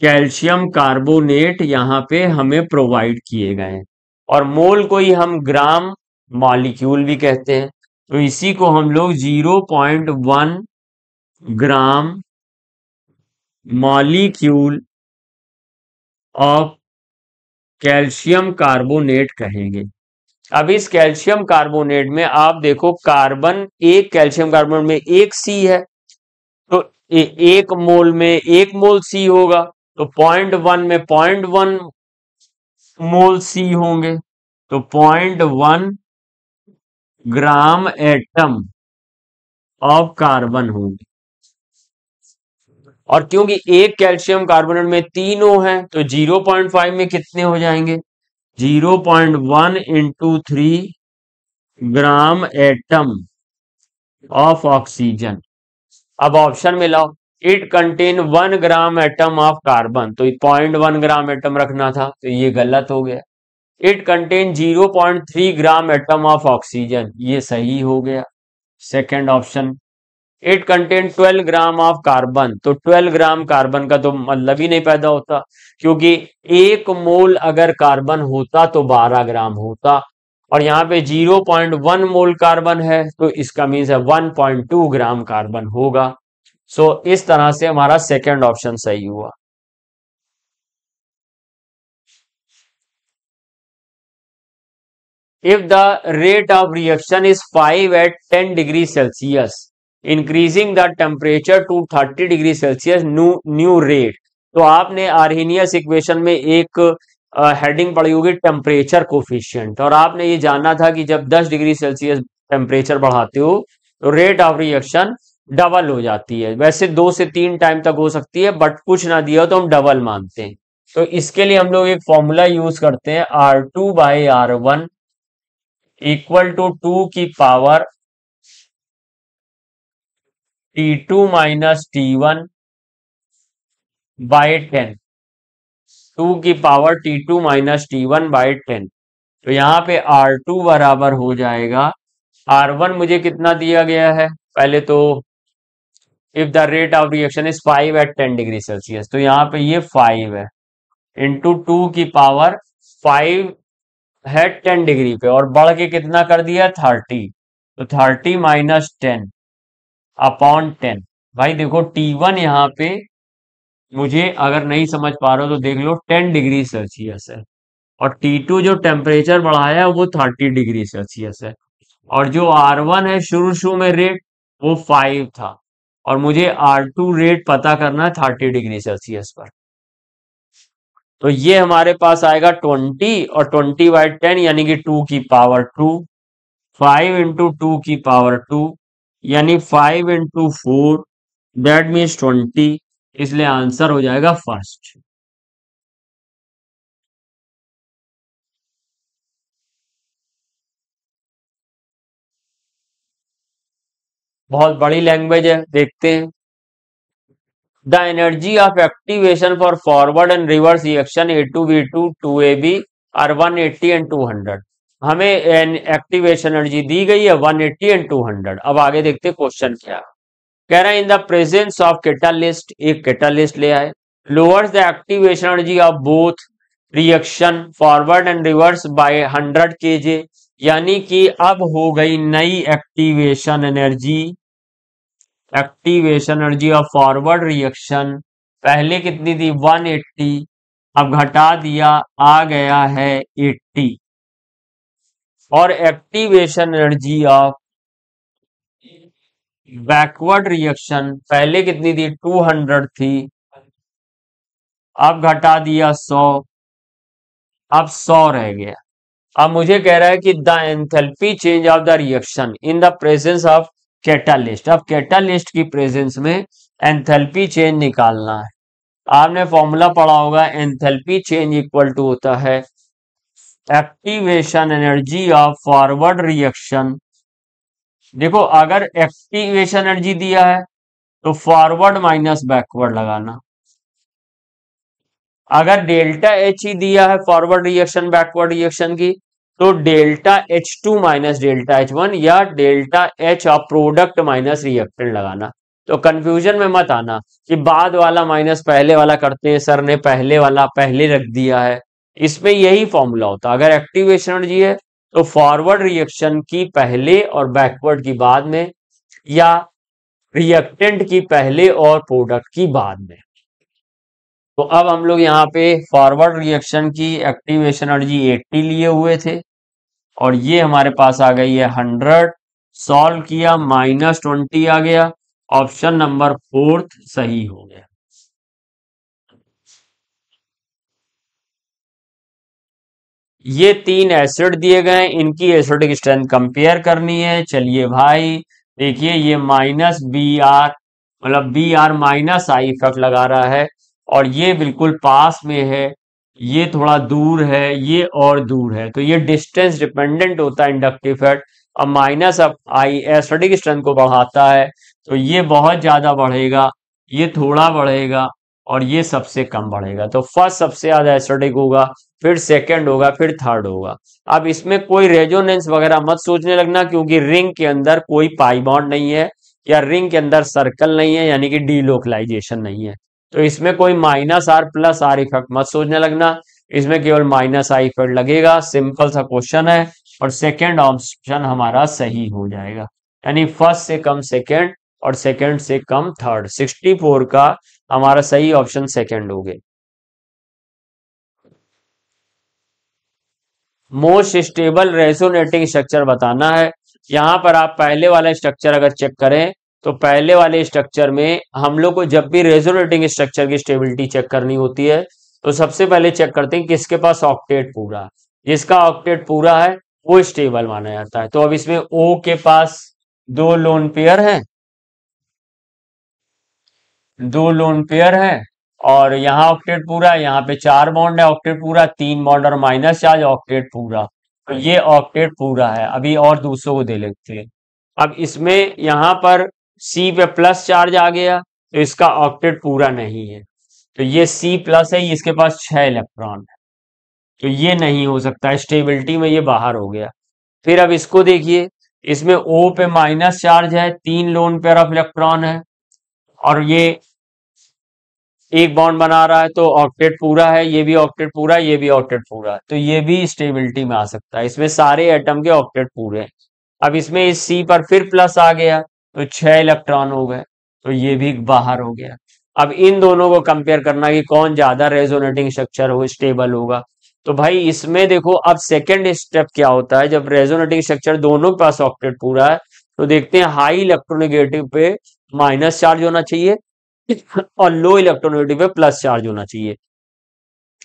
कैल्शियम कार्बोनेट यहाँ पे हमें प्रोवाइड किए गए हैं। और मोल को ही हम ग्राम मॉलिक्यूल भी कहते हैं, तो इसी को हम लोग 0.1 gram molecule of calcium carbonate कहेंगे। अब इस कैल्शियम कार्बोनेट में आप देखो, कार्बन एक कैल्शियम कार्बोनेट में एक सी है, तो एक मोल में एक मोल सी होगा, तो 0.1 में 0.1 मोल सी होंगे, तो 0.1 ग्राम एटम ऑफ कार्बन होंगे। और क्योंकि एक कैल्शियम कार्बोनेट में तीनों हैं, तो 0.5 में कितने हो जाएंगे, 0.1 into 3 gram atom of oxygen. अब ऑप्शन में लाओ, it contain 1 gram atom of carbon, तो 0.1 ग्राम एटम रखना था, तो ये गलत हो गया। It contain 0.3 gram atom of oxygen, ये सही हो गया, second option. It contain 12 gram of carbon, तो 12 ग्राम कार्बन का तो मतलब ही नहीं पैदा होता, क्योंकि एक मोल अगर कार्बन होता तो 12 ग्राम होता, और यहाँ पे 0.1 मोल कार्बन है, तो इसका मीन्स है 1.2 ग्राम कार्बन होगा। सो इस तरह से हमारा सेकेंड ऑप्शन सही हुआ। If the rate of reaction is 5 at 10 degree Celsius, increasing the temperature to 30 degree Celsius, new rate। तो आपने आर्हेनियस इक्वेशन में एक हेडिंग पढ़ी होगी टेम्परेचर कोफिशिएंट, और आपने ये जानना था कि जब 10 डिग्री सेल्सियस टेम्परेचर बढ़ाते हो तो रेट ऑफ रिएक्शन डबल हो जाती है। वैसे 2 से 3 टाइम तक हो सकती है, बट कुछ ना दिया हो तो हम डबल मानते हैं। तो इसके लिए हम लोग एक फॉर्मूला यूज करते हैं, R2/R1 इक्वल टू 2 की power T2 minus T1 by 10, 2 की power T2 minus T1 by 10। तो यहाँ पे R2 बराबर हो जाएगा, R1 मुझे कितना दिया गया है, पहले तो if the rate of reaction is 5 at 10 degree Celsius. तो यहाँ पे ये 5 है इंटू 2 की पावर 5 है 10 डिग्री पे, और बढ़ के कितना कर दिया 30। तो 30 माइनस 10 अपॉन 10। भाई देखो T1 यहाँ पे मुझे अगर नहीं समझ पा रहे हो तो देख लो 10 डिग्री सेल्सियस है, और T2 जो टेम्परेचर बढ़ाया है वो 30 डिग्री सेल्सियस है, और जो R1 है शुरू शुरू में रेट वो 5 था, और मुझे R2 रेट पता करना है 30 डिग्री सेल्सियस पर। तो ये हमारे पास आएगा 20, और 20/10 यानी कि 2 की पावर 2, 5 इंटू 2 की पावर 2 यानी 5 इंटू 4, दैट मीन्स 20, इसलिए आंसर हो जाएगा फर्स्ट। बहुत बड़ी लैंग्वेज है, देखते हैं। The energy of activation for forward and reverse reaction A2B2 2AB are 180 and 200। हमें एक्टिवेशन एनर्जी दी गई है 180 एंड 200। अब आगे देखते हैं क्वेश्चन क्या है। कह रहा है in the presence of catalyst, एक कैटालिस्ट ले आए, lowers the activation energy of both reaction forward and reverse by 100 kJ, यानी कि अब हो गई नई activation energy. Activation energy of forward reaction पहले कितनी थी 180, अब घटा दिया आ गया है 80, और activation energy of backward reaction पहले कितनी थी 200 थी, अब घटा दिया 100, अब 100 रह गया। अब मुझे कह रहा है कि the enthalpy change of the reaction in the presence of catalyst. अब कैटालिस्ट की प्रेजेंस में एंथैल्पी चेंज निकालना है। आपने फॉर्मूला पढ़ा होगा, एंथैल्पी चेंज इक्वल टू होता है activation energy of forward reaction. देखो अगर एक्टिवेशन एनर्जी दिया है तो फॉरवर्ड माइनस बैकवर्ड लगाना, अगर डेल्टा एच ही दिया है फॉरवर्ड रिएक्शन बैकवर्ड रिएक्शन की तो delta H2 minus delta H1 या delta H of product minus reactant लगाना। तो कंफ्यूजन में मत आना कि बाद वाला माइनस पहले वाला करते हैं, सर ने पहले वाला पहले रख दिया है। इसमें यही फॉर्मूला होता है। अगर एक्टिवेशन एनर्जी है तो फॉरवर्ड रिएक्शन की पहले और बैकवर्ड की बाद में, या रिएक्टेंट की पहले और प्रोडक्ट की बाद में। तो अब हम लोग यहाँ पे फॉरवर्ड रिएक्शन की एक्टिवेशन एनर्जी 80 लिए हुए थे, और ये हमारे पास आ गई है 100। सॉल्व किया -20 आ गया, ऑप्शन नंबर 4 सही हो गया। ये 3 एसिड दिए गए हैं, इनकी एसिडिक स्ट्रेंथ कंपेयर करनी है। चलिए भाई देखिए, ये -Br मतलब Br माइनस आई इफेक्ट लगा रहा है, और ये बिल्कुल पास में है, ये थोड़ा दूर है, ये और दूर है, तो ये डिस्टेंस डिपेंडेंट होता है इंडक्टिव इफेक्ट। अब माइनस अब आई एसिडिक स्ट्रेंथ को बढ़ाता है, तो ये बहुत ज्यादा बढ़ेगा, ये थोड़ा बढ़ेगा, और ये सबसे कम बढ़ेगा। तो फर्स्ट सबसे ज्यादा एसिडिक होगा, फिर सेकंड होगा, फिर थर्ड होगा। अब इसमें कोई रेजोनेंस वगैरह मत सोचने लगना, क्योंकि रिंग के अंदर कोई पाई बॉन्ड नहीं है, या रिंग के अंदर सर्कल नहीं है, यानी कि डीलोकलाइजेशन नहीं है। तो इसमें कोई -R प्लस R इफेक्ट मत सोचने लगना, इसमें केवल -I इफेक्ट लगेगा। सिंपल सा क्वेश्चन है, और सेकेंड ऑप्शन हमारा सही हो जाएगा, यानी फर्स्ट से कम सेकेंड और सेकेंड से कम थर्ड। 64 का हमारा सही ऑप्शन सेकेंड हो गया। मोस्ट स्टेबल रेजोनेटिंग स्ट्रक्चर बताना है। यहां पर आप पहले वाला स्ट्रक्चर अगर चेक करें तो पहले वाले स्ट्रक्चर में हम लोग को जब भी रेजोनेटिंग स्ट्रक्चर की स्टेबिलिटी चेक करनी होती है तो सबसे पहले चेक करते हैं किसके पास ऑक्टेट पूरा है। जिसका ऑक्टेट पूरा है वो स्टेबल माना जाता है। तो अब इसमें O के पास 2 लोन पेयर है, 2 लोन पेयर है, और यहाँ ऑक्टेट पूरा है, यहाँ पे 4 बॉन्ड है, ऑक्टेट पूरा 3 बॉन्ड और माइनस चार्ज, ऑक्टेट पूरा। तो ये ऑक्टेट पूरा है। अभी और दूसरों को दे लेते हैं। अब इसमें यहाँ पर C पे प्लस चार्ज आ गया, तो इसका ऑक्टेट पूरा नहीं है, तो ये C प्लस है, इसके पास 6 इलेक्ट्रॉन है, तो ये नहीं हो सकता, स्टेबिलिटी में ये बाहर हो गया। फिर अब इसको देखिए, इसमें O पे माइनस चार्ज है, 3 लोन पेयर ऑफ इलेक्ट्रॉन है, और ये एक बॉन्ड बना रहा है तो ऑक्टेट पूरा है, ये भी ऑक्टेट पूरा है, ये भी ऑक्टेट पूरा है, तो ये भी स्टेबिलिटी में आ सकता है। इसमें सारे एटम के ऑक्टेट पूरे हैं। अब इसमें इस सी पर फिर प्लस आ गया तो 6 इलेक्ट्रॉन हो गए, तो ये भी बाहर हो गया। अब इन दोनों को कंपेयर करना कि कौन ज्यादा रेजोनेटिंग स्ट्रक्चर हो, स्टेबल होगा। तो भाई इसमें देखो अब सेकेंड स्टेप क्या होता है, जब रेजोनेटिंग स्ट्रक्चर दोनों के पास ऑक्टेट पूरा है तो देखते हैं हाई इलेक्ट्रोनेगेटिव पे माइनस चार्ज होना चाहिए और लो इलेक्ट्रोनेगेटिव पे प्लस चार्ज होना चाहिए।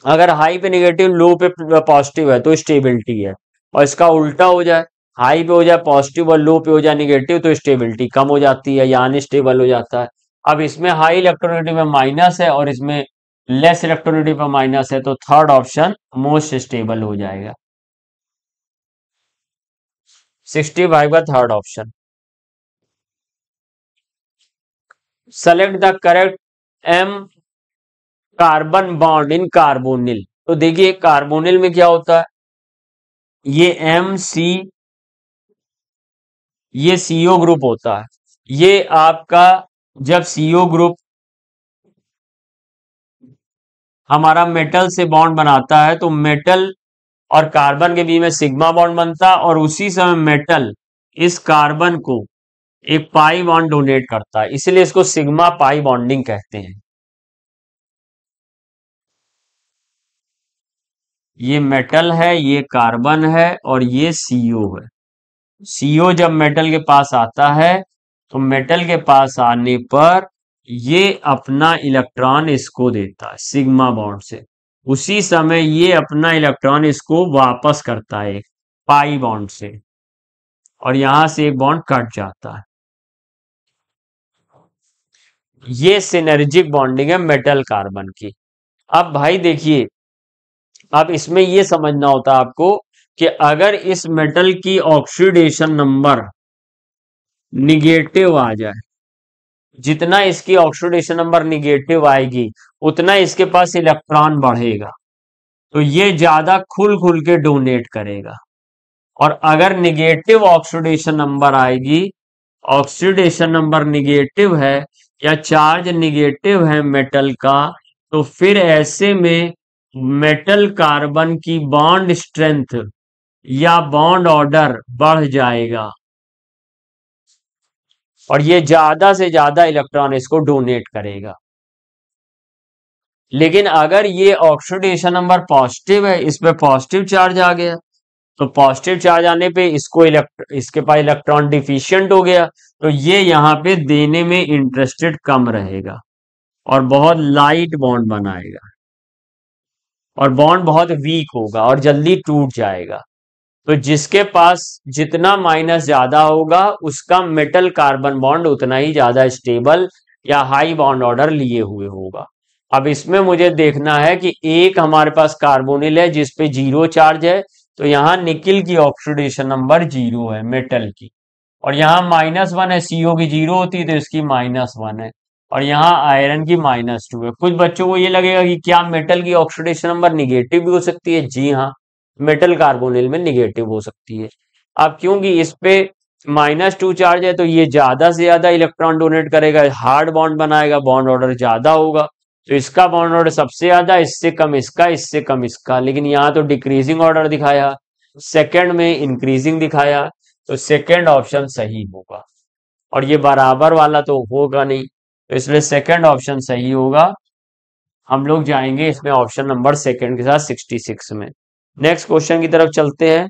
अगर हाई पे नेगेटिव, लो पे पॉजिटिव है तो स्टेबिलिटी है, और इसका उल्टा हो जाए, हाई पे हो जाए पॉजिटिव और लो पे हो जाए नेगेटिव, तो स्टेबिलिटी कम हो जाती है या अनस्टेबल हो जाता है। अब इसमें हाई इलेक्ट्रोनेगेटिव में माइनस है और इसमें लेस इलेक्ट्रोनेगेटिव में माइनस है, तो थर्ड ऑप्शन मोस्ट स्टेबल हो जाएगा। 65 का third option. Select the correct M carbon bond in carbonyl. तो देखिए कार्बोनिल में क्या होता है, ये एम सी, ये सीओ ग्रुप होता है। ये आपका जब सीओ ग्रुप हमारा मेटल से बॉन्ड बनाता है तो मेटल और कार्बन के बीच में सिग्मा बॉन्ड बनता है, और उसी समय मेटल इस कार्बन को एक पाई बॉन्ड डोनेट करता है, इसलिए इसको सिग्मा पाई बॉन्डिंग कहते हैं। ये मेटल है, ये कार्बन है और ये सीओ है। सीओ जब मेटल के पास आता है तो मेटल के पास आने पर ये अपना इलेक्ट्रॉन इसको देता है सिग्मा बॉन्ड से, उसी समय ये अपना इलेक्ट्रॉन इसको वापस करता है पाई बॉन्ड से, और यहां से एक बॉन्ड कट जाता है। ये सिनर्जिक बॉन्डिंग है मेटल कार्बन की। अब भाई देखिए, अब इसमें ये समझना होता है आपको कि अगर इस मेटल की ऑक्सीडेशन नंबर निगेटिव आ जाए, जितना इसकी ऑक्सीडेशन नंबर निगेटिव आएगी उतना इसके पास इलेक्ट्रॉन बढ़ेगा, तो ये ज्यादा खुल खुल के डोनेट करेगा। और अगर निगेटिव ऑक्सीडेशन नंबर आएगी, ऑक्सीडेशन नंबर निगेटिव है या चार्ज निगेटिव है मेटल का, तो फिर ऐसे में मेटल कार्बन की बॉन्ड स्ट्रेंथ या बॉन्ड ऑर्डर बढ़ जाएगा और ये ज्यादा से ज्यादा इलेक्ट्रॉन इसको डोनेट करेगा। लेकिन अगर ये ऑक्सीडेशन नंबर पॉजिटिव है, इस पे पॉजिटिव चार्ज आ गया, तो पॉजिटिव चार्ज आने पे इसको इसके पास इलेक्ट्रॉन डिफिशियंट हो गया, तो ये यहाँ पे देने में इंटरेस्टेड कम रहेगा और बहुत लाइट बॉन्ड बनाएगा और बॉन्ड बहुत वीक होगा और जल्दी टूट जाएगा। तो जिसके पास जितना माइनस ज्यादा होगा उसका मेटल कार्बन बॉन्ड उतना ही ज्यादा स्टेबल या हाई बॉन्ड ऑर्डर लिए हुए होगा। अब इसमें मुझे देखना है कि एक हमारे पास कार्बोनिल है जिसपे 0 चार्ज है, तो यहाँ निकिल की ऑक्सीडेशन नंबर 0 है मेटल की, और यहाँ -1 है, सीओ की 0 होती है तो इसकी -1 है, और यहाँ आयरन की -2 है। कुछ बच्चों को ये लगेगा कि क्या मेटल की ऑक्सीडेशन नंबर निगेटिव भी हो सकती है? जी हाँ, मेटल कार्बोनिल में निगेटिव हो सकती है। अब क्योंकि इस पे -2 चार्ज है तो ये ज्यादा से ज्यादा इलेक्ट्रॉन डोनेट करेगा, हार्ड बॉन्ड बनाएगा, बॉन्ड ऑर्डर ज्यादा होगा, तो इसका बॉन्ड ऑर्डर सबसे ज्यादा, इससे कम इसका, इससे कम इसका। लेकिन यहाँ तो डिक्रीजिंग ऑर्डर दिखाया, सेकंड में इंक्रीजिंग दिखाया, तो सेकंड ऑप्शन सही होगा। और ये बराबर वाला तो होगा नहीं, तो इसलिए सेकंड ऑप्शन सही होगा। हम लोग जाएंगे इसमें ऑप्शन नंबर सेकंड के साथ 66 में। नेक्स्ट क्वेश्चन की तरफ चलते हैं।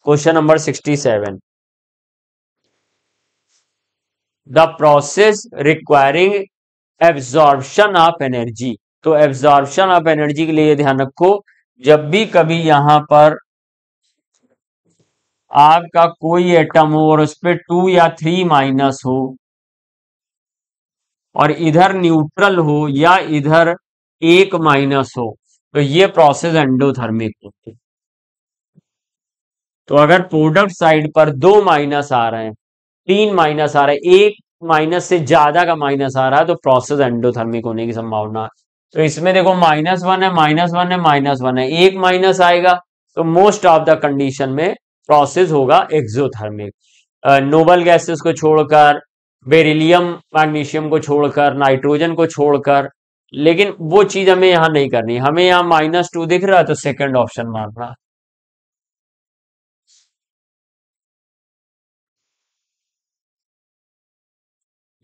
Question number 67, the process requiring absorption of energy. तो एब्जॉर्प्शन ऑफ एनर्जी के लिए ध्यान रखो, जब भी कभी यहां पर आपका कोई एटम हो और उस पर 2 या 3 माइनस हो और इधर न्यूट्रल हो या इधर 1 माइनस हो, तो ये प्रोसेस एंडोथर्मिक होती है। तो अगर प्रोडक्ट साइड पर 2 माइनस आ रहे हैं, 3 माइनस आ रहे हैं, 1 माइनस से ज्यादा का माइनस आ रहा है, तो प्रोसेस एंडोथर्मिक होने की संभावना है। तो इसमें देखो -1 है, -1 है, -1 है, 1 माइनस आएगा, तो मोस्ट ऑफ द कंडीशन में प्रोसेस होगा एक्सोथर्मिक। नोबल गैसेस को छोड़कर बेरिलियम मैग्नीशियम को छोड़कर, नाइट्रोजन को छोड़कर, लेकिन वो चीज हमें यहां नहीं करनी। हमें यहां -2 दिख रहा है तो सेकंड ऑप्शन मारना।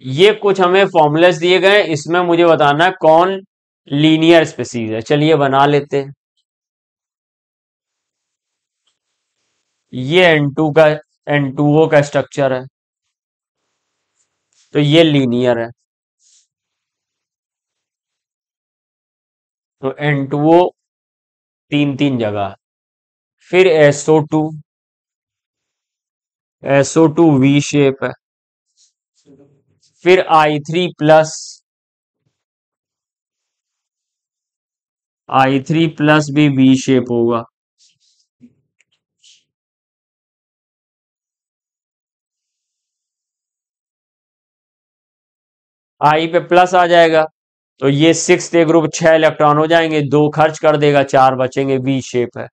ये कुछ हमें फॉर्मूलेस दिए गए, इसमें मुझे बताना है कौन लीनियर स्पीसीज है। चलिए बना लेते हैं। ये N2 का N2O का स्ट्रक्चर है, तो ये लीनियर है। तो N2O तीन तीन जगह। फिर SO2 V शेप है। फिर I3 प्लस, I3 प्लस भी V शेप होगा। I पे प्लस आ जाएगा तो ये 6 ग्रुप 6 इलेक्ट्रॉन हो जाएंगे, 2 खर्च कर देगा, 4 बचेंगे। V शेप है।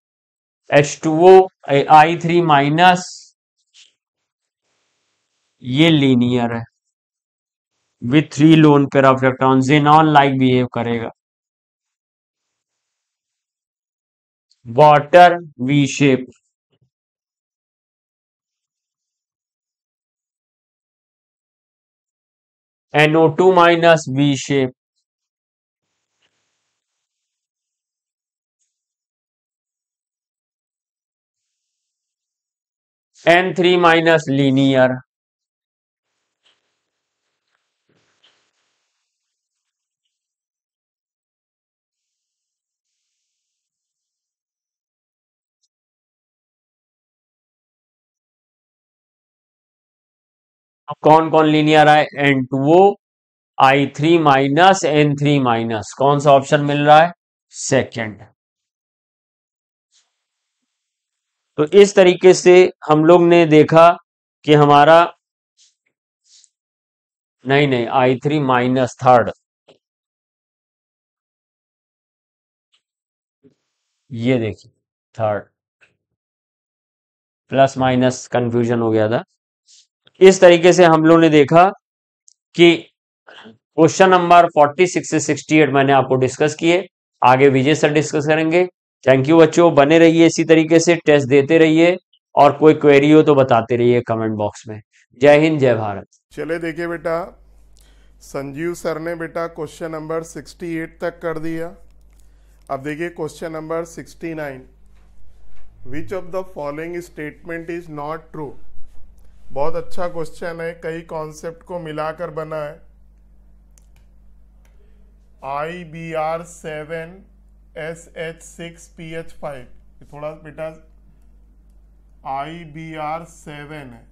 H2O I3 माइनस, ये लीनियर है with 3 lone pair of electron, xenon like behave करेगा। Water V shape. NO2 minus V shape. N3 minus linear. अब कौन कौन लीनियर है? N2O I3 minus N3 minus. कौन सा ऑप्शन मिल रहा है? सेकंड। तो इस तरीके से हम लोग ने देखा कि हमारा, नहीं नहीं, I3 माइनस थर्ड, ये देखिए थर्ड, प्लस माइनस कंफ्यूजन हो गया था। इस तरीके से हम लोग ने देखा कि क्वेश्चन नंबर 46 से 68 मैंने आपको डिस्कस किए। आगे विजय सर डिस्कस करेंगे। थैंक यू बच्चों, बने रहिए इसी तरीके से, टेस्ट देते रहिए, और कोई क्वेरी हो तो बताते रहिए कमेंट बॉक्स में। जय हिंद, जय भारत। चले देखिए बेटा, संजीव सर ने बेटा क्वेश्चन नंबर 68 तक कर दिया। अब देखिए question number 69, which of the following statement is not true. बहुत अच्छा क्वेश्चन है, कई कॉन्सेप्ट को मिलाकर बना है। IBr7 SH6 PH5, ये थोड़ा बेटा IBr7 है,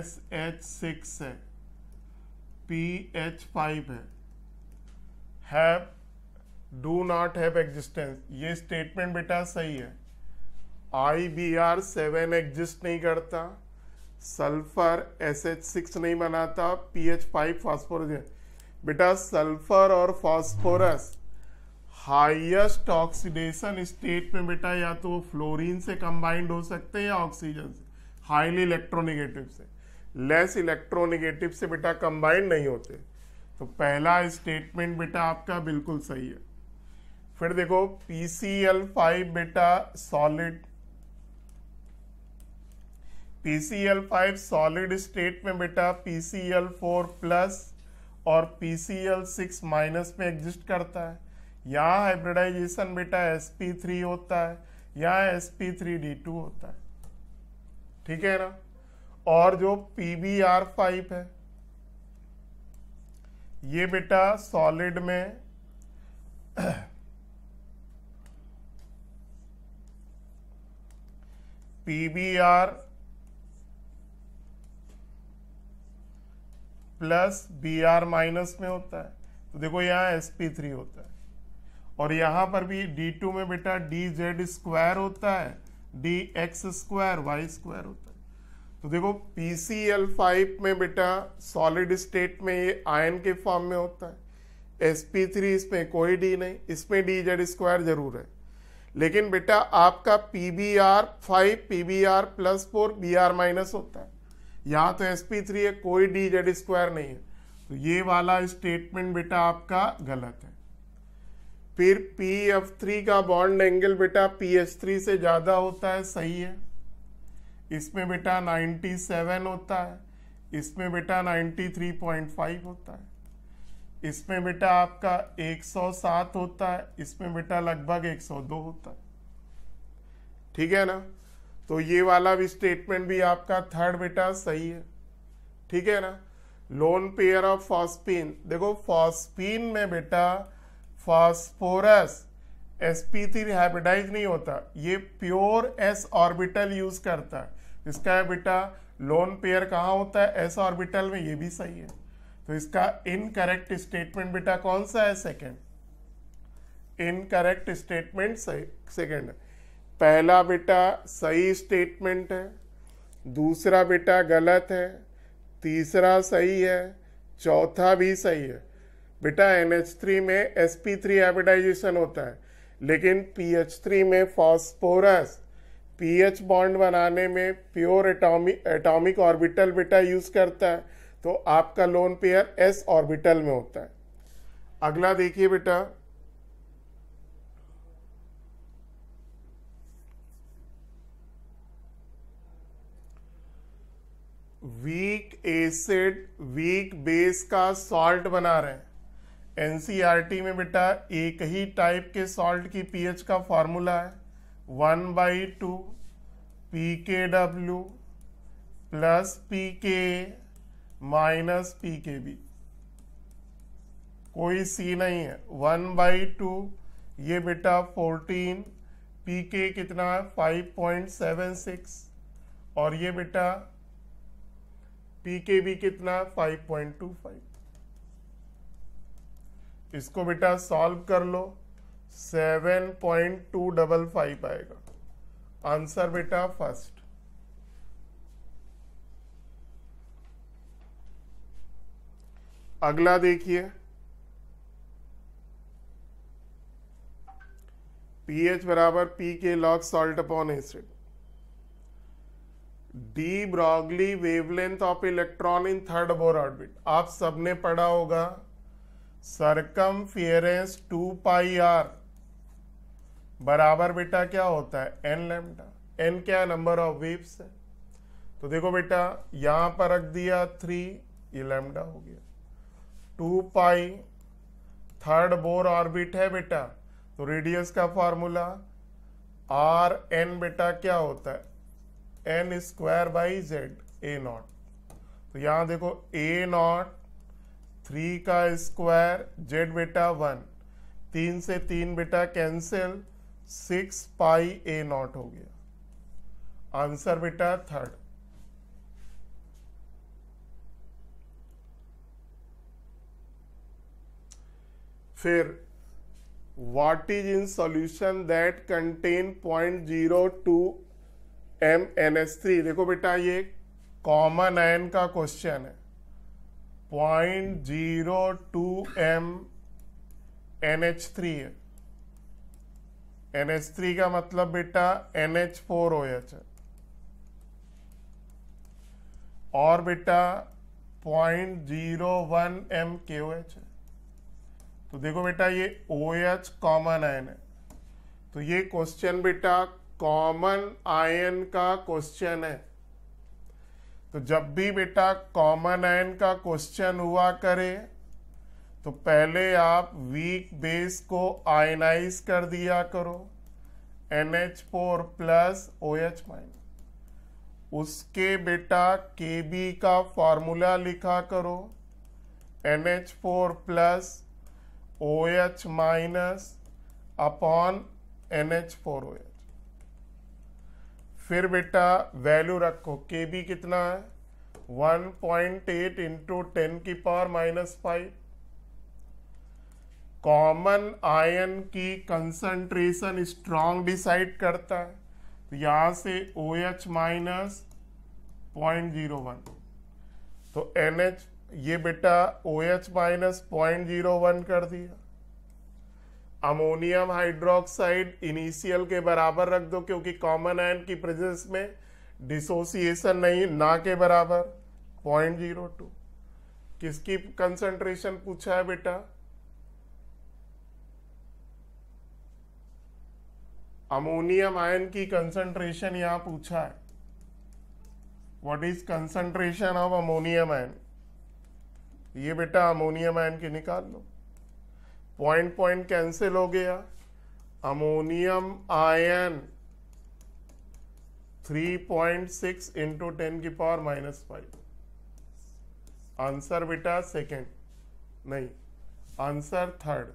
SH6 है, PH5 है, have do not have existence. ये स्टेटमेंट बेटा सही है। IBr7 एग्जिस्ट नहीं करता, सल्फर SH6 नहीं बनाता, PH5 फास्फोरस। बेटा सल्फर और फास्फोरस हाईएस्ट ऑक्सीडेशन स्टेट में बेटा या तो फ्लोरीन से कंबाइंड हो सकते हैं या ऑक्सीजन से, हाईली इलेक्ट्रोनेगेटिव से। लेस इलेक्ट्रोनेगेटिव से बेटा कंबाइंड नहीं होते। तो पहला स्टेटमेंट बेटा आपका बिल्कुल सही है। फिर देखो PCl5 बेटा सॉलिड, PCl5 सॉलिड स्टेट में बेटा PCl4 प्लस और PCl6 माइनस में एग्जिस्ट करता है। यहाँ हाइब्रिडाइजेशन बेटा sp3 होता है, यहाँ sp3d2 होता है, ठीक है ना। और जो PbR5 है, ये बेटा सॉलिड में PbR प्लस Br माइनस में होता है। तो देखो यहाँ sp3 होता है, और यहाँ पर भी D2 में बेटा dz स्क्वायर होता है, dx स्क्वायर y स्क्वायर होता है। तो देखो PCl5 में बेटा सॉलिड स्टेट में ये आयन के फॉर्म में होता है, sp3 इसमें कोई d नहीं, इसमें dz स्क्वायर जरूर है। लेकिन बेटा आपका PbR5 PbR+4 Br- होता है, यहाँ तो sp3 है, कोई dz² नहीं है, तो ये वाला स्टेटमेंट बेटा आपका गलत है। फिर pf3 का बॉन्ड एंगल बेटा ph3 से ज्यादा होता है, सही है। इसमें बेटा 97 होता है, इसमें बेटा 93.5 होता है, इसमें बेटा आपका 107 होता है, इसमें बेटा लगभग 102 होता है। ठीक है ना, तो ये वाला भी स्टेटमेंट भी आपका थर्ड बेटा सही है। ठीक है ना। लोन पेयर ऑफ फॉस्फीन, देखो फॉस्फीन में बेटा फास्फोरस sp3 हाइब्रिडाइज नहीं होता, ये प्योर s ऑर्बिटल यूज करता है। इसका बेटा लोन पेयर कहाँ होता है, s ऑर्बिटल में, ये भी सही है। तो इसका इनकरेक्ट स्टेटमेंट बेटा कौन सा है, सेकंड। इनकरेक्ट स्टेटमेंट सेकंड है। पहला बेटा सही स्टेटमेंट है, दूसरा बेटा गलत है, तीसरा सही है, चौथा भी सही है। बेटा NH3 में sp3 हाइब्रिडाइजेशन होता है, लेकिन PH3 में फास्फोरस pH बॉन्ड बनाने में प्योर एटॉमिक ऑर्बिटल बेटा यूज करता है, तो आपका लोन पेयर s ऑर्बिटल में होता है। अगला देखिए बेटा, वीक एसिड वीक बेस का सॉल्ट बना रहे हैं। एनसीईआरटी में बेटा एक ही टाइप के सॉल्ट की पीएच का फॉर्मूला है 1/2 PKW plus PK minus PKB, कोई सी नहीं है। 1/2 ये बेटा 14, PK कितना है 5.76, और ये बेटा PKB कितना 5.25। इसको बेटा सॉल्व कर लो, 7.255 आएगा आंसर बेटा फर्स्ट। अगला देखिए, pH बराबर PK log salt upon acid। De Broglie wavelength of electron in third Bohr orbit, आप सबने पढ़ा होगा। सरकमफियरेंस 2πr बराबर बेटा क्या होता है, n लैम्डा। n क्या नंबर ऑफ वेव्स है, तो देखो बेटा यहां पर रख दिया 3, ये लैम्डा हो गया। 2π थर्ड बोर ऑर्बिट है बेटा, तो रेडियस का फॉर्मूला Rn बेटा क्या होता है, n² A0। तो यहां देखो A0 3 का स्क्वायर, z बेटा 1, 3 से 3 बेटा कैंसिल, 6π A0 हो गया आंसर बेटा थर्ड। फिर what is in solution that contain 0.02 m NH3, देखो बेटा ये कॉमन आयन का क्वेश्चन है। 0.02 m NH3 है। NH3 का मतलब बेटा NH4OH है, और बेटा 0.01 m KOH है। तो देखो बेटा ये OH कॉमन आयन है, तो ये क्वेश्चन बेटा कॉमन आयन का क्वेश्चन है। तो जब भी बेटा कॉमन आयन का क्वेश्चन हुआ करे, तो पहले आप वीक बेस को आयनाइज कर दिया करो, NH4 प्लस OH माइनस, उसके बेटा KB का फॉर्मूला लिखा करो, NH4 plus OH minus upon NH4OH। फिर बेटा वैल्यू रखो, KB कितना है 1.8 इंटू 10⁻⁻5। कॉमन आयन की कंसंट्रेशन स्ट्रॉन्ग डिसाइड करता है, तो यहां से OH माइनस 0.01, तो NH ये बेटा OH माइनस 0.01 कर दिया। अमोनियम हाइड्रोक्साइड इनिशियल के बराबर रख दो, क्योंकि कॉमन आयन की प्रेजेंस में डिसोसिएशन नहीं, ना के बराबर 0.02। किसकी कंसंट्रेशन पूछा है बेटा? अमोनियम आयन की कंसंट्रेशन यहां पूछा है। What is concentration of ammonium ion? ये बेटा अमोनियम आयन की निकाल लो। पॉइंट पॉइंट कैंसिल हो गया। Ammonium ion 3.6 into 10⁻⁻5। आंसर बेटा सेकेंड नहीं, आंसर थर्ड।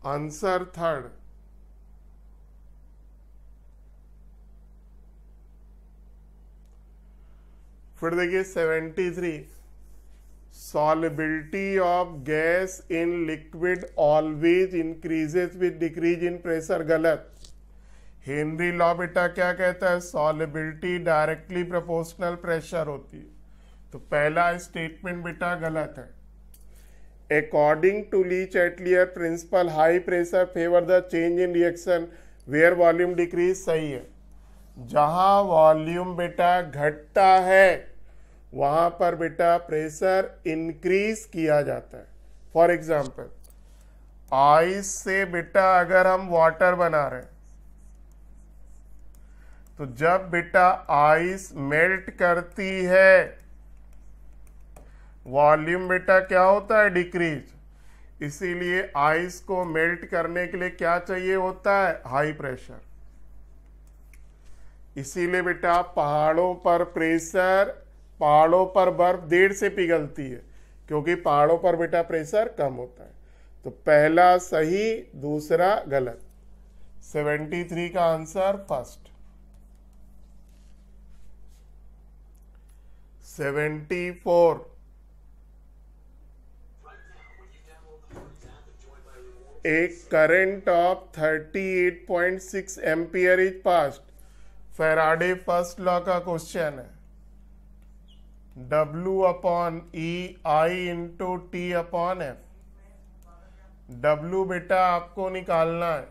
Answer third. फिर देखिए 73, solubility of gas in liquid always increases with decrease in pressure। गलत। हेनरी लॉ बेटा क्या कहता है? solubility डायरेक्टली प्रोपोर्शनल प्रेशर होती है। तो पहला स्टेटमेंट बेटा गलत है। According to Le Chatelier principle high pressure favour the change in reaction where volume decrease सही है। जहां वॉल्यूम बेटा घटता है वहां पर बेटा प्रेशर इंक्रीज किया जाता है। फॉर एग्जाम्पल आइस से बेटा अगर हम वाटर बना रहे हैं तो जब बेटा आइस मेल्ट करती है वॉल्यूम बेटा क्या होता है? डिक्रीज। इसीलिए आइस को मेल्ट करने के लिए क्या चाहिए होता है? High pressure. इसीलिए बेटा पहाड़ों पर प्रेशर, पहाड़ों पर बर्फ देर से पिघलती है क्योंकि पहाड़ों पर बेटा प्रेशर कम होता है। तो पहला सही, दूसरा गलत। 73 का आंसर फर्स्ट। 74, एक current of 38.6 ampere is passed. Faraday first law का क्वेश्चन है। W/E I into T/F। W बेटा आपको निकालना है,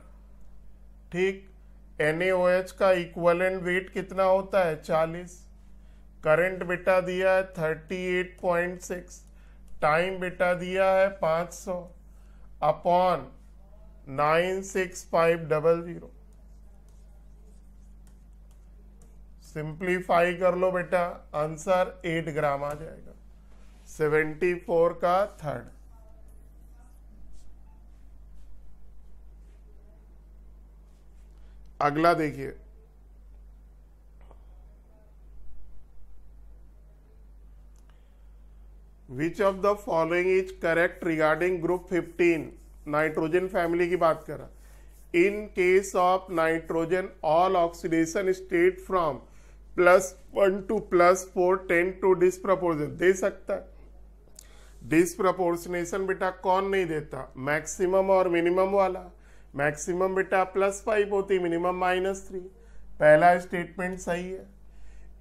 ठीक। NaOH का इक्विवेलेंट वेट कितना होता है? 40। करंट बेटा दिया है 38.6, टाइम बेटा दिया है 500 अपॉन 96500। सिंप्लीफाई कर लो बेटा, आंसर 8 ग्राम आ जाएगा। 74 का थर्ड। अगला देखिए, which of the following is correct regarding group 15? Nitrogen family की बात करा। In case of nitrogen all oxidation state from +1 to +4 tend to disproportion. दे सकता है। डिस्प्रपोर्शनेशन बेटा कौन नहीं देता? मैक्सिमम और मिनिमम वाला। मैक्सिमम बेटा +5 होती, मिनिमम -3। पहला स्टेटमेंट सही है।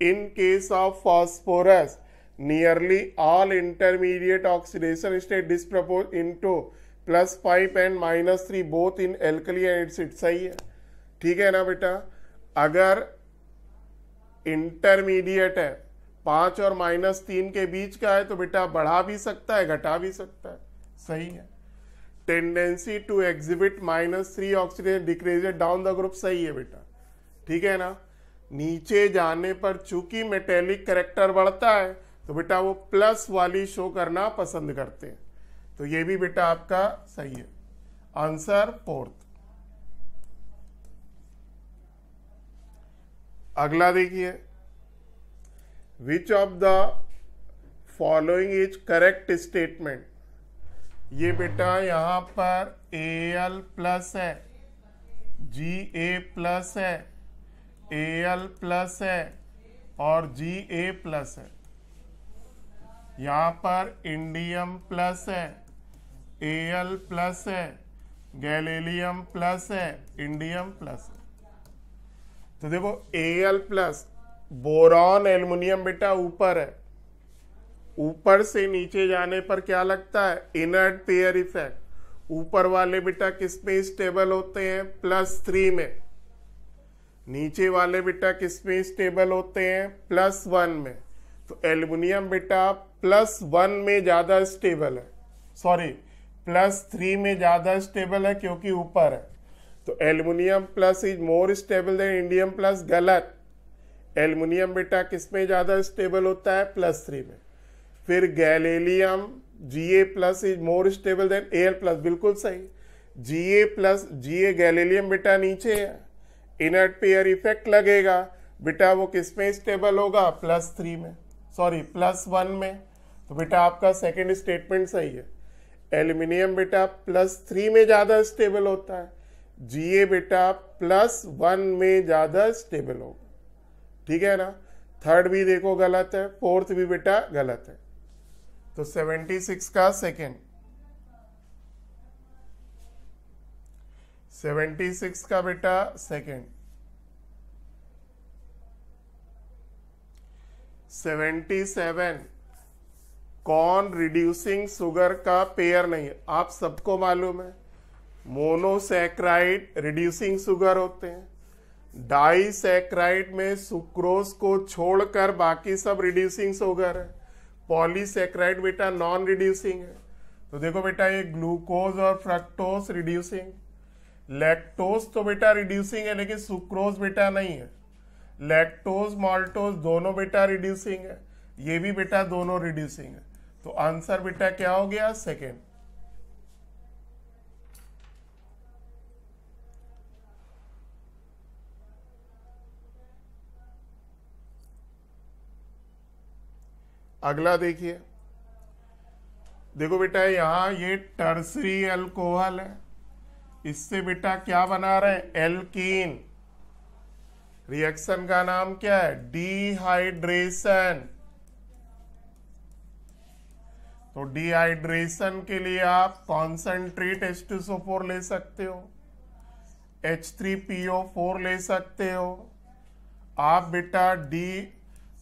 In case of phosphorus nearly all intermediate oxidation state disproportionate into +5 and -3 both in alkali and acid. सही है, ठीक है ना बेटा। अगर इंटरमीडिएट है 5 और -3 के बीच का है तो बेटा बढ़ा भी सकता है, घटा भी सकता है। सही है। Tendency to exhibit -3 oxidation decreased down the group. सही है बेटा, ठीक है ना। नीचे जाने पर चूंकि मेटेलिक कैरेक्टर बढ़ता है तो बेटा वो प्लस वाली शो करना पसंद करते हैं। तो ये भी बेटा आपका सही है। Answer fourth. अगला देखिए, which of the following is correct statement? ये बेटा यहां पर Al+ है, Ga+ है, Al+ है और Ga+ है। यहां पर इंडियम+ है, Al+ है, गैलीलियम+ है, इंडियम+ है। तो देखो Al+, बोरॉन एल्युमिनियम बेटा ऊपर है, ऊपर से नीचे जाने पर क्या लगता है? Inert pair effect. ऊपर वाले बेटा किस में स्टेबल होते हैं, +3 में। नीचे वाले बेटा किस में स्टेबल होते हैं, +1 में। तो एल्युमिनियम बेटा +1 में ज्यादा स्टेबल है, सॉरी +3 में ज्यादा स्टेबल है क्योंकि ऊपर है। तो aluminium plus is more stable then indium plus, गलत। एल्युमिनियम बेटा किस में ज्यादा स्टेबल होता है, +3 में। फिर गैलीलियम Ga+ is more stable then Al+, बिल्कुल सही। Ga गैलीलियम बेटा नीचे है, इनर्ट पेयर इफेक्ट लगेगा बेटा, वो किस में स्टेबल होगा, +3 में, सॉरी +1 में। तो बेटा आपका सेकंड स्टेटमेंट सही है। एल्युमिनियम बेटा +3 में ज्यादा स्टेबल होता है, Ga बेटा +1 में ज्यादा स्टेबल होगा, ठीक है ना। थर्ड भी देखो गलत है, फोर्थ भी बेटा गलत है। तो 76 का सेकेंड, 76 का बेटा सेकेंड। 77 कौन रिड्यूसिंग शुगर का पेयर नहीं है, आप सबको मालूम है। मोनोसैक्राइड रिड्यूसिंग शुगर होते हैं, डाइसैक्राइड में सुक्रोज को छोड़कर बाकी सब रिड्यूसिंग शुगर है, पॉलीसैक्राइड बेटा नॉन रिड्यूसिंग है। तो देखो बेटा ये ग्लूकोज और फ्रक्टोज रिड्यूसिंग, लैक्टोज तो बेटा रिड्यूसिंग है लेकिन सुक्रोज बेटा नहीं है। लैक्टोज माल्टोज दोनों बेटा रिड्यूसिंग है, ये भी बेटा दोनों रिड्यूसिंग है। तो आंसर बेटा क्या हो गया, सेकेंड। अगला देखिए, देखो बेटा यहां ये टर्सरी अल्कोहल है, इससे बेटा क्या बना रहे हैं, एल्कीन। रिएक्शन का नाम क्या है, डिहाइड्रेशन। तो डिहाइड्रेशन के लिए आप कॉन्सेंट्रेट H2SO4 ले सकते हो, H3PO4 ले सकते हो आप बेटा।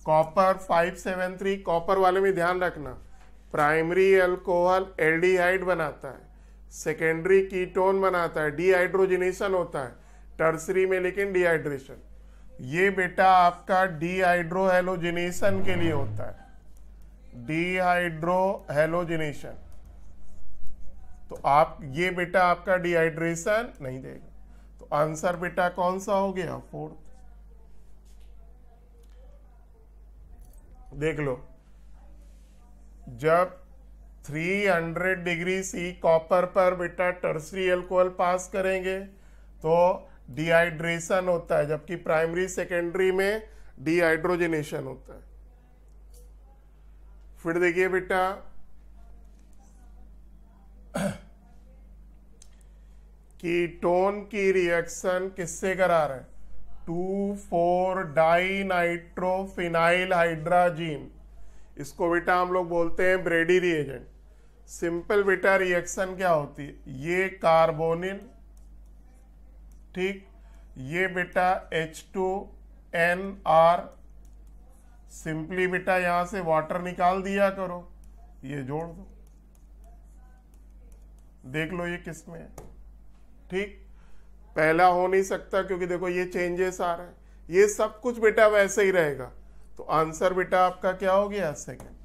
कॉपर 573, कॉपर वाले में ध्यान रखना, प्राइमरी अल्कोहल एल्डिहाइड बनाता है, सेकेंडरी कीटोन बनाता है, डिहाइड्रोजिनेशन होता है, टर्सरी में लेकिन डिहाइड्रेशन। ये बेटा आपका डिहाइड्रो हेलोजिनेशन के लिए होता है, डिहाइड्रो हेलोजिनेशन। तो आप ये बेटा आपका डिहाइड्रेशन नहीं देगा। तो आंसर बेटा कौन सा हो गया, फोर्थ। देख लो, जब 300 डिग्री C कॉपर पर बेटा टर्सरी अल्कोहल पास करेंगे तो डिहाइड्रेशन होता है, जबकि प्राइमरी सेकेंडरी में डिहाइड्रोजिनेशन होता है। फिर देखिए बेटा कीटोन की रिएक्शन किससे करा रहे हैं, 2,4-डाइनाइट्रोफिनाइल हाइड्राजीन, इसको बेटा हम लोग बोलते हैं ब्रेडी रिएजेंट। सिंपल बेटा रिएक्शन क्या होती है, ये कार्बोनिल, ठीक, ये बेटा H2NR, सिंपली बेटा यहां से वाटर निकाल दिया करो, ये जोड़ दो, देख लो ये किस में है, ठीक। पहला हो नहीं सकता क्योंकि देखो ये चेंजेस आ रहे हैं, ये सब कुछ बेटा वैसे ही रहेगा। तो आंसर बेटा आपका क्या हो गया, सेकेंड,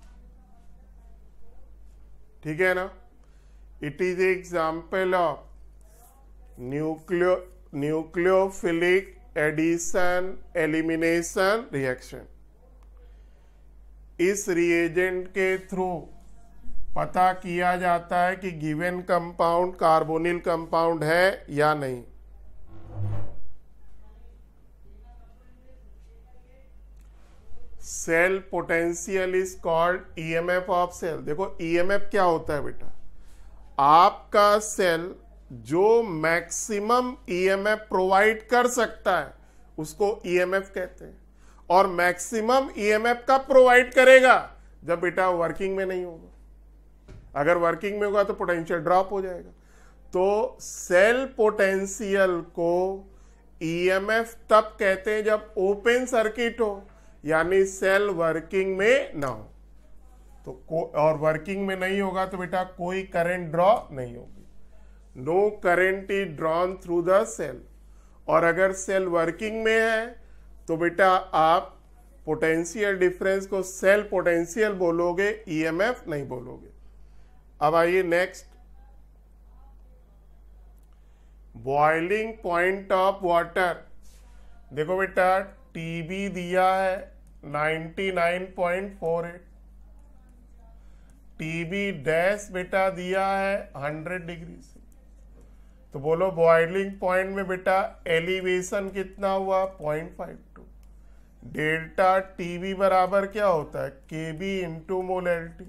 ठीक है ना। It is example of nucleophilic addition elimination reaction. इस रिएजेंट के थ्रू पता किया जाता है कि गिवन कंपाउंड कार्बोनिल कंपाउंड है या नहीं। Cell potential is called EMF of cell. देखो ईएमएफ क्या होता है बेटा, आपका सेल जो मैक्सिमम ईएमएफ प्रोवाइड कर सकता है उसको ईएमएफ कहते हैं, और मैक्सिमम ईएमएफ का प्रोवाइड करेगा जब बेटा वर्किंग में नहीं होगा। अगर वर्किंग में होगा तो पोटेंशियल ड्रॉप हो जाएगा। तो सेल पोटेंशियल को ईएमएफ तब कहते हैं जब ओपन सर्किट हो, यानी सेल वर्किंग में ना हो। तो और वर्किंग में नहीं होगा तो बेटा कोई करंट ड्रॉ नहीं होगी। No current is drawn through the cell. और अगर सेल वर्किंग में है तो बेटा आप पोटेंशियल डिफरेंस को सेल पोटेंशियल बोलोगे, ईएमएफ नहीं बोलोगे। अब आइए next, boiling point of water. देखो बेटा टीबी दिया है 99.48, टीबी डैश बेटा दिया है 100 डिग्री से। तो बोलो बॉइलिंग पॉइंट में बेटा एलिवेशन कितना हुआ 0.52। डेल्टा टीबी बराबर क्या होता है केबी इंटू मोलैरिटी।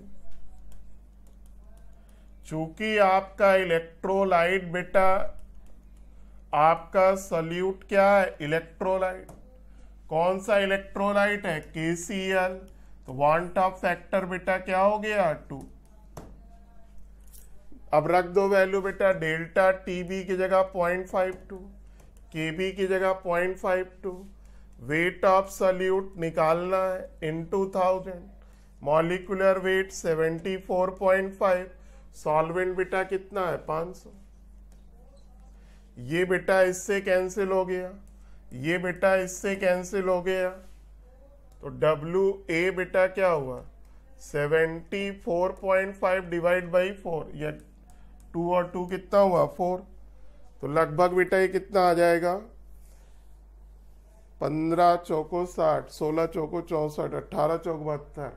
चूंकि आपका इलेक्ट्रोलाइट बेटा, आपका सॉल्यूट क्या है इलेक्ट्रोलाइट, कौन सा इलेक्ट्रोलाइट है KCl, तो वांट ऑफ फैक्टर बेटा क्या हो गया 2। अब रख दो वैल्यू बेटा, डेल्टा टीबी की जगह 0.52, केबी की जगह 0.52, वेट ऑफ सॉल्यूट निकालना है इनटू 1000, मॉलिक्यूलर वेट 74.5, सॉल्वेंट बेटा कितना है 500। ये बेटा इससे कैंसिल हो गया, ये बेटा इससे कैंसिल हो गया, तो WA बेटा क्या हुआ 74.5 डिवाइड बाई 4, या 2 और 2 कितना हुआ 4। तो लगभग बेटा ये कितना आ जाएगा 15 चौको 60, 16 चौको 64, 18 चौक 72,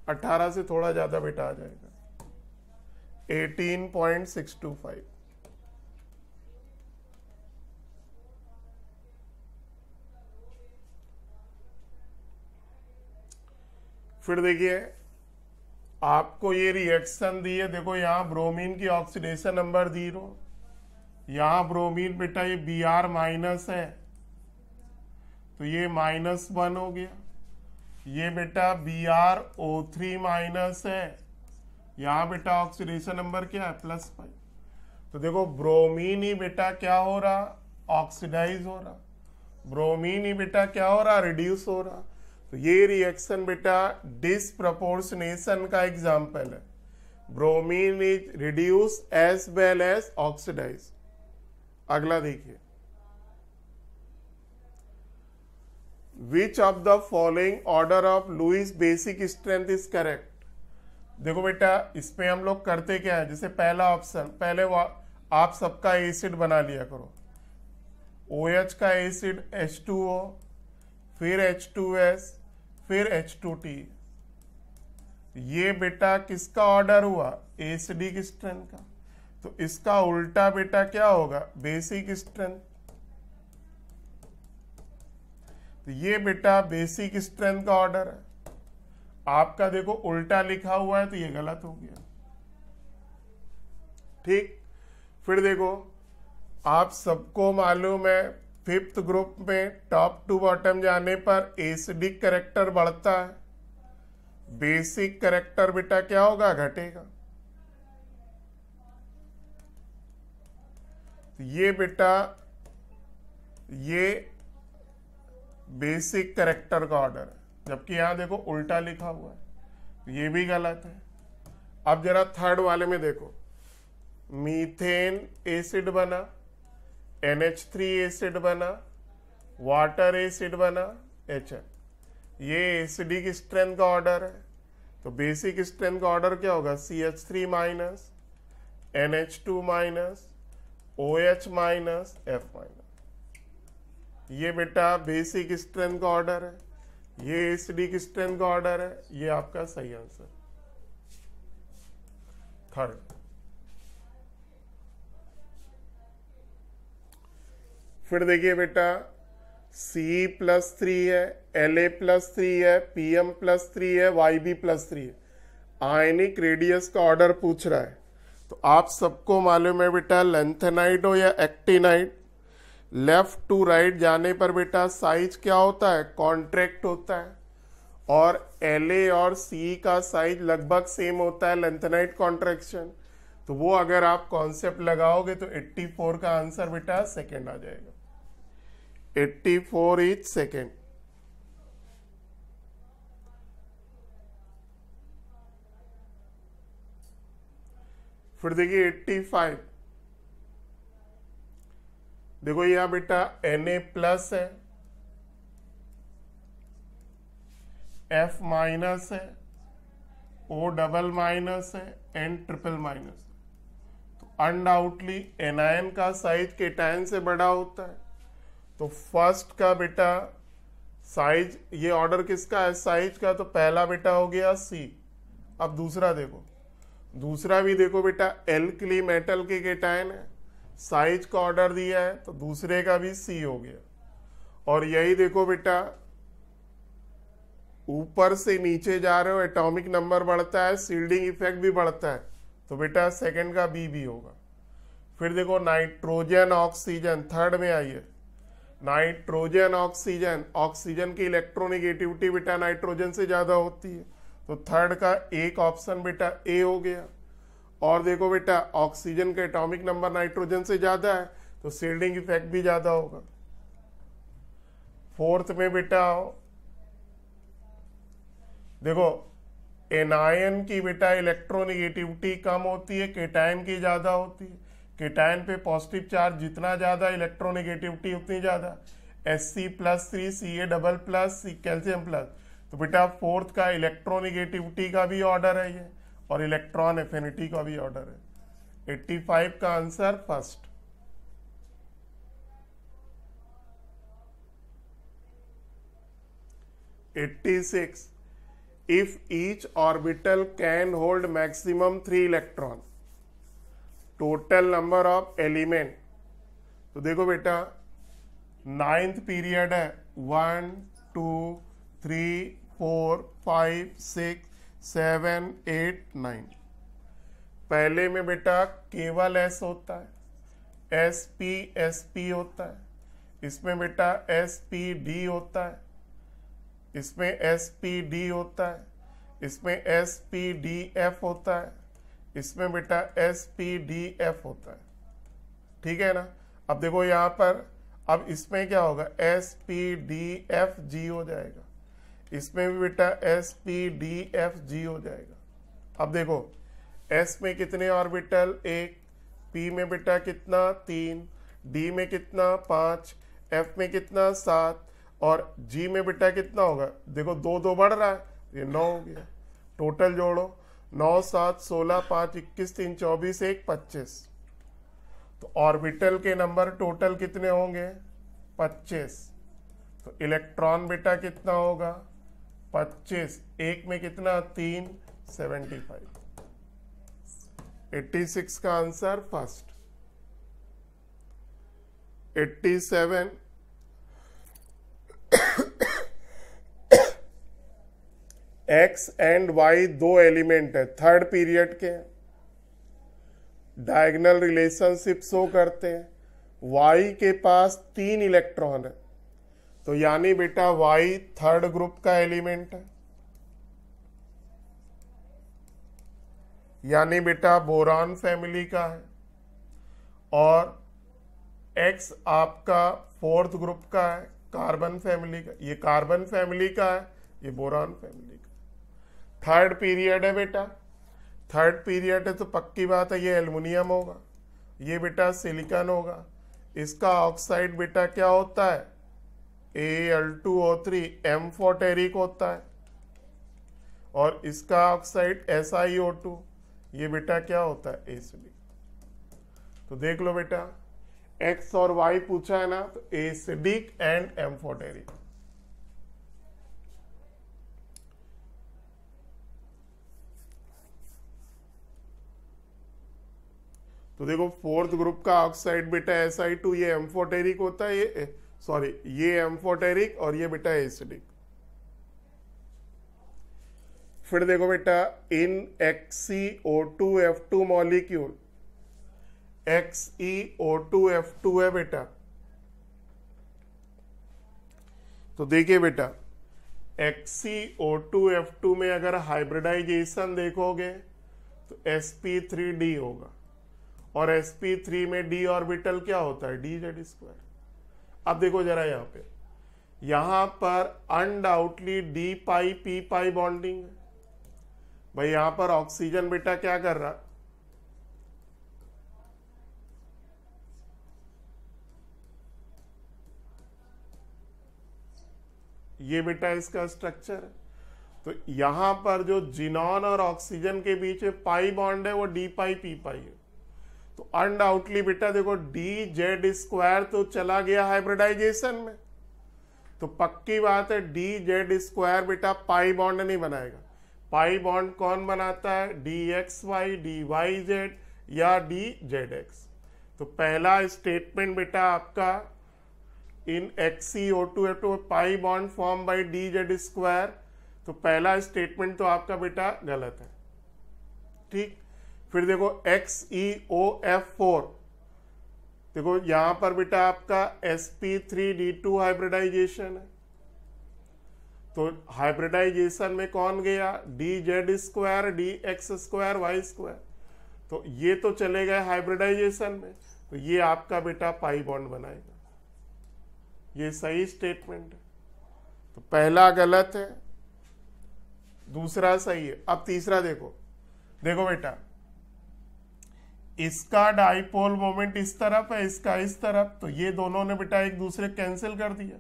18 से थोड़ा ज्यादा बेटा आ जाएगा 18.625। फिर देखिए आपको ये रिएक्शन दी है, देखो यहाँ ब्रोमीन की ऑक्सीडेशन नंबर 0, यहाँ ब्रोमीन बेटा ये Br माइनस है तो ये -1 हो गया, ये बेटा BrO3 माइनस है, यहाँ बेटा ऑक्सीडेशन नंबर क्या है +5। तो देखो ब्रोमीन ही बेटा क्या हो रहा ऑक्सीडाइज हो रहा, ब्रोमीन ही बेटा क्या हो रहा रिड्यूस हो रहा। तो ये रिएक्शन बेटा डिसप्रपोर्शनेशन का एग्जाम्पल है, bromine is reduce as well as oxidize. अगला देखिए, which of the following order of Lewis basic strength is correct. देखो बेटा इसमें हम लोग करते क्या है, जैसे पहला ऑप्शन, पहले आप सबका एसिड बना लिया करो, OH का एसिड H2O, फिर H2S, फिर H2T। ये बेटा किसका ऑर्डर हुआ एसिडिक स्ट्रेंथ का, तो इसका उल्टा बेटा क्या होगा बेसिक स्ट्रेंथ। तो ये बेटा बेसिक स्ट्रेंथ का ऑर्डर है, आपका देखो उल्टा लिखा हुआ है तो ये गलत हो गया। ठीक, फिर देखो आप सबको मालूम है 5th ग्रुप में टॉप टू बॉटम जाने पर एसिडिक कैरेक्टर बढ़ता है, बेसिक कैरेक्टर बेटा क्या होगा घटेगा। ये बेटा ये बेसिक कैरेक्टर का ऑर्डर है, जबकि यहां देखो उल्टा लिखा हुआ है, ये भी गलत है। अब जरा थर्ड वाले में देखो, मीथेन एसिड बना, NH3 एसिड बना, वाटर एसिड बना, HN, ये एसिडिक स्ट्रेंथ का ऑर्डर है। तो बेसिक स्ट्रेंथ का ऑर्डर क्या होगा CH3 minus, NH2 minus, OH minus, F minus. ये बेटा बेसिक स्ट्रेंथ का ऑर्डर है, ये एसिडिक स्ट्रेंथ का ऑर्डर है, ये आपका सही आंसर थर्ड। फिर देखिए बेटा Ce+3 है, La+3 है, Pm+3 है, Yb+3 है, आयनिक रेडियस का ऑर्डर पूछ रहा है। तो आप सबको मालूम है बेटा लेंथेनाइड हो या एक्टिनाइड, लेफ्ट टू राइट जाने पर बेटा साइज क्या होता है कॉन्ट्रैक्ट होता है, और La और C का साइज लगभग सेम होता है लेंथेनाइड कॉन्ट्रैक्शन। तो वो अगर आप कॉन्सेप्ट लगाओगे तो 84 का आंसर बेटा सेकेंड आ जाएगा, 84 इज सेकेंड। फिर देखिए 85, देखो यहाँ बेटा Na+ है, F- है, O- है, N-, तो अनडाउटली एनायन का साइज केटायन से बड़ा होता है। तो फर्स्ट का बेटा साइज, ये ऑर्डर किसका है साइज का, तो पहला बेटा हो गया C। अब दूसरा देखो, दूसरा भी देखो बेटा एल्कली मेटल के केटायन है, साइज का ऑर्डर दिया है, तो दूसरे का भी C हो गया। और यही देखो बेटा ऊपर से नीचे जा रहे हो एटॉमिक नंबर बढ़ता है, सील्डिंग इफेक्ट भी बढ़ता है, तो बेटा सेकंड का B भी होगा। फिर देखो नाइट्रोजन ऑक्सीजन, थर्ड में आइए, नाइट्रोजन ऑक्सीजन, ऑक्सीजन की इलेक्ट्रोनेगेटिविटी बेटा नाइट्रोजन से ज्यादा होती है, तो थर्ड का एक ऑप्शन बेटा A हो गया। और देखो बेटा ऑक्सीजन का एटॉमिक नंबर नाइट्रोजन से ज्यादा है, तो सील्डिंग इफेक्ट भी ज्यादा होगा। फोर्थ में बेटा देखो एनायन की बेटा इलेक्ट्रोनेगेटिविटी कम होती है, केटायन की ज्यादा होती है। केटायन पे पॉजिटिव चार्ज जितना ज्यादा, इलेक्ट्रोनेगेटिविटी उतनी ज्यादा। Sc+3 Ca++, कैल्शियम प्लस, तो बेटा फोर्थ का इलेक्ट्रोनेगेटिविटी का भी ऑर्डर है ये, और इलेक्ट्रॉन एफिनिटी का भी ऑर्डर है। 85 का answer first. If each orbital can hold maximum 3 electron, total number of element, तो देखो बेटा 9th पीरियड है, 1 2 3 4 5 6 7 8 9। पहले में बेटा केवल S होता है, SP होता है, इसमें बेटा SPD होता है, इसमें SPD होता है, इसमें SPDF होता है, इसमें बेटा SPDF होता है। ठीक है ना। अब देखो यहां पर, अब इसमें क्या होगा, SPDFG हो जाएगा, इसमें भी बेटा SPDFG हो जाएगा। अब देखो S में कितने ऑर्बिटल, 1, P में बेटा कितना, 3, D में कितना, 5, F में कितना, 7, और G में बेटा कितना होगा, देखो 2 2 बढ़ रहा है, ये 9 हो गया। टोटल जोड़ो, 9 7 16 5 21 3 24 1 25, तो ऑर्बिटल के नंबर टोटल कितने होंगे, 25। तो इलेक्ट्रॉन बेटा कितना होगा, 25, एक में कितना, 3, 75। 86 का answer first. 87, X and Y दो एलिमेंट है, थर्ड पीरियड के, डायगोनल रिलेशनशिप शो करते हैं। Y के पास 3 इलेक्ट्रॉन है, तो यानी बेटा Y थर्ड ग्रुप का एलिमेंट है, यानी बेटा बोरॉन फैमिली का है। और X आपका फोर्थ ग्रुप का है, कार्बन फैमिली का, ये कार्बन फैमिली का है, ये बोरॉन फैमिली का। थर्ड पीरियड है बेटा, थर्ड पीरियड है तो पक्की बात है ये एल्युमिनियम होगा, ये बेटा सिलिकॉन होगा। इसका ऑक्साइड बेटा क्या होता है, Al2O3, एम्फोटेरिक होता है। और इसका ऑक्साइड SiO2, ये बेटा क्या होता है, एसिडिक। तो देख लो बेटा X और Y पूछा है ना, तो एसिडिक एंड एम्फोटेरिक। तो देखो फोर्थ ग्रुप का ऑक्साइड बेटा Si2, ये एम्फोटेरिक होता है, ये सॉरी ये एम्फोटेरिक और ये बेटा एसिडिक। फिर देखो बेटा इन XeO2F2 मॉलिक्यूल, XeO2F2 है बेटा, तो देखिए बेटा XeO2F2 में अगर हाइब्रिडाइजेशन देखोगे तो sp3d होगा, और sp3 में d ऑर्बिटल क्या होता है, dz²। अब देखो जरा यहां पर अनडाउटली d पाई p पाई बॉन्डिंग है भाई। यहां पर ऑक्सीजन बेटा क्या कर रहा, ये बेटा इसका स्ट्रक्चर है। तो यहां पर जो जिनॉन और ऑक्सीजन के बीच में पाई बॉन्ड है वो डी पाई पी पाई है। तो अनडाउटली बेटा देखो डी जेड स्क्वायर तो चला गया हाइब्रिडाइजेशन में, तो पक्की बात है डी जेड स्क्वायर बेटा पाई बॉन्ड नहीं बनाएगा। पाई बॉन्ड कौन बनाता है? D X Y, D Y Z या डी जेड एक्स। तो पहला स्टेटमेंट बेटा आपका in XeO2 pi bond form by D Z square, तो पहला स्टेटमेंट तो आपका बेटा गलत है। ठीक, फिर देखो XeOF4, देखो यहां पर बेटा आपका sp3d2 हाइब्रिडाइजेशन है, तो हाइब्रिडाइजेशन में कौन गया? D Z square D X square Y square, तो ये तो चले गए हाइब्रिडाइजेशन में, तो ये आपका बेटा पाई बॉन्ड बनाएगा। ये सही स्टेटमेंट है, तो पहला गलत है, दूसरा सही है। अब तीसरा देखो, देखो बेटा इसका डाइपोल मोमेंट इस तरफ है, इसका इस तरफ, तो ये दोनों ने बेटा एक दूसरे कैंसिल कर दिया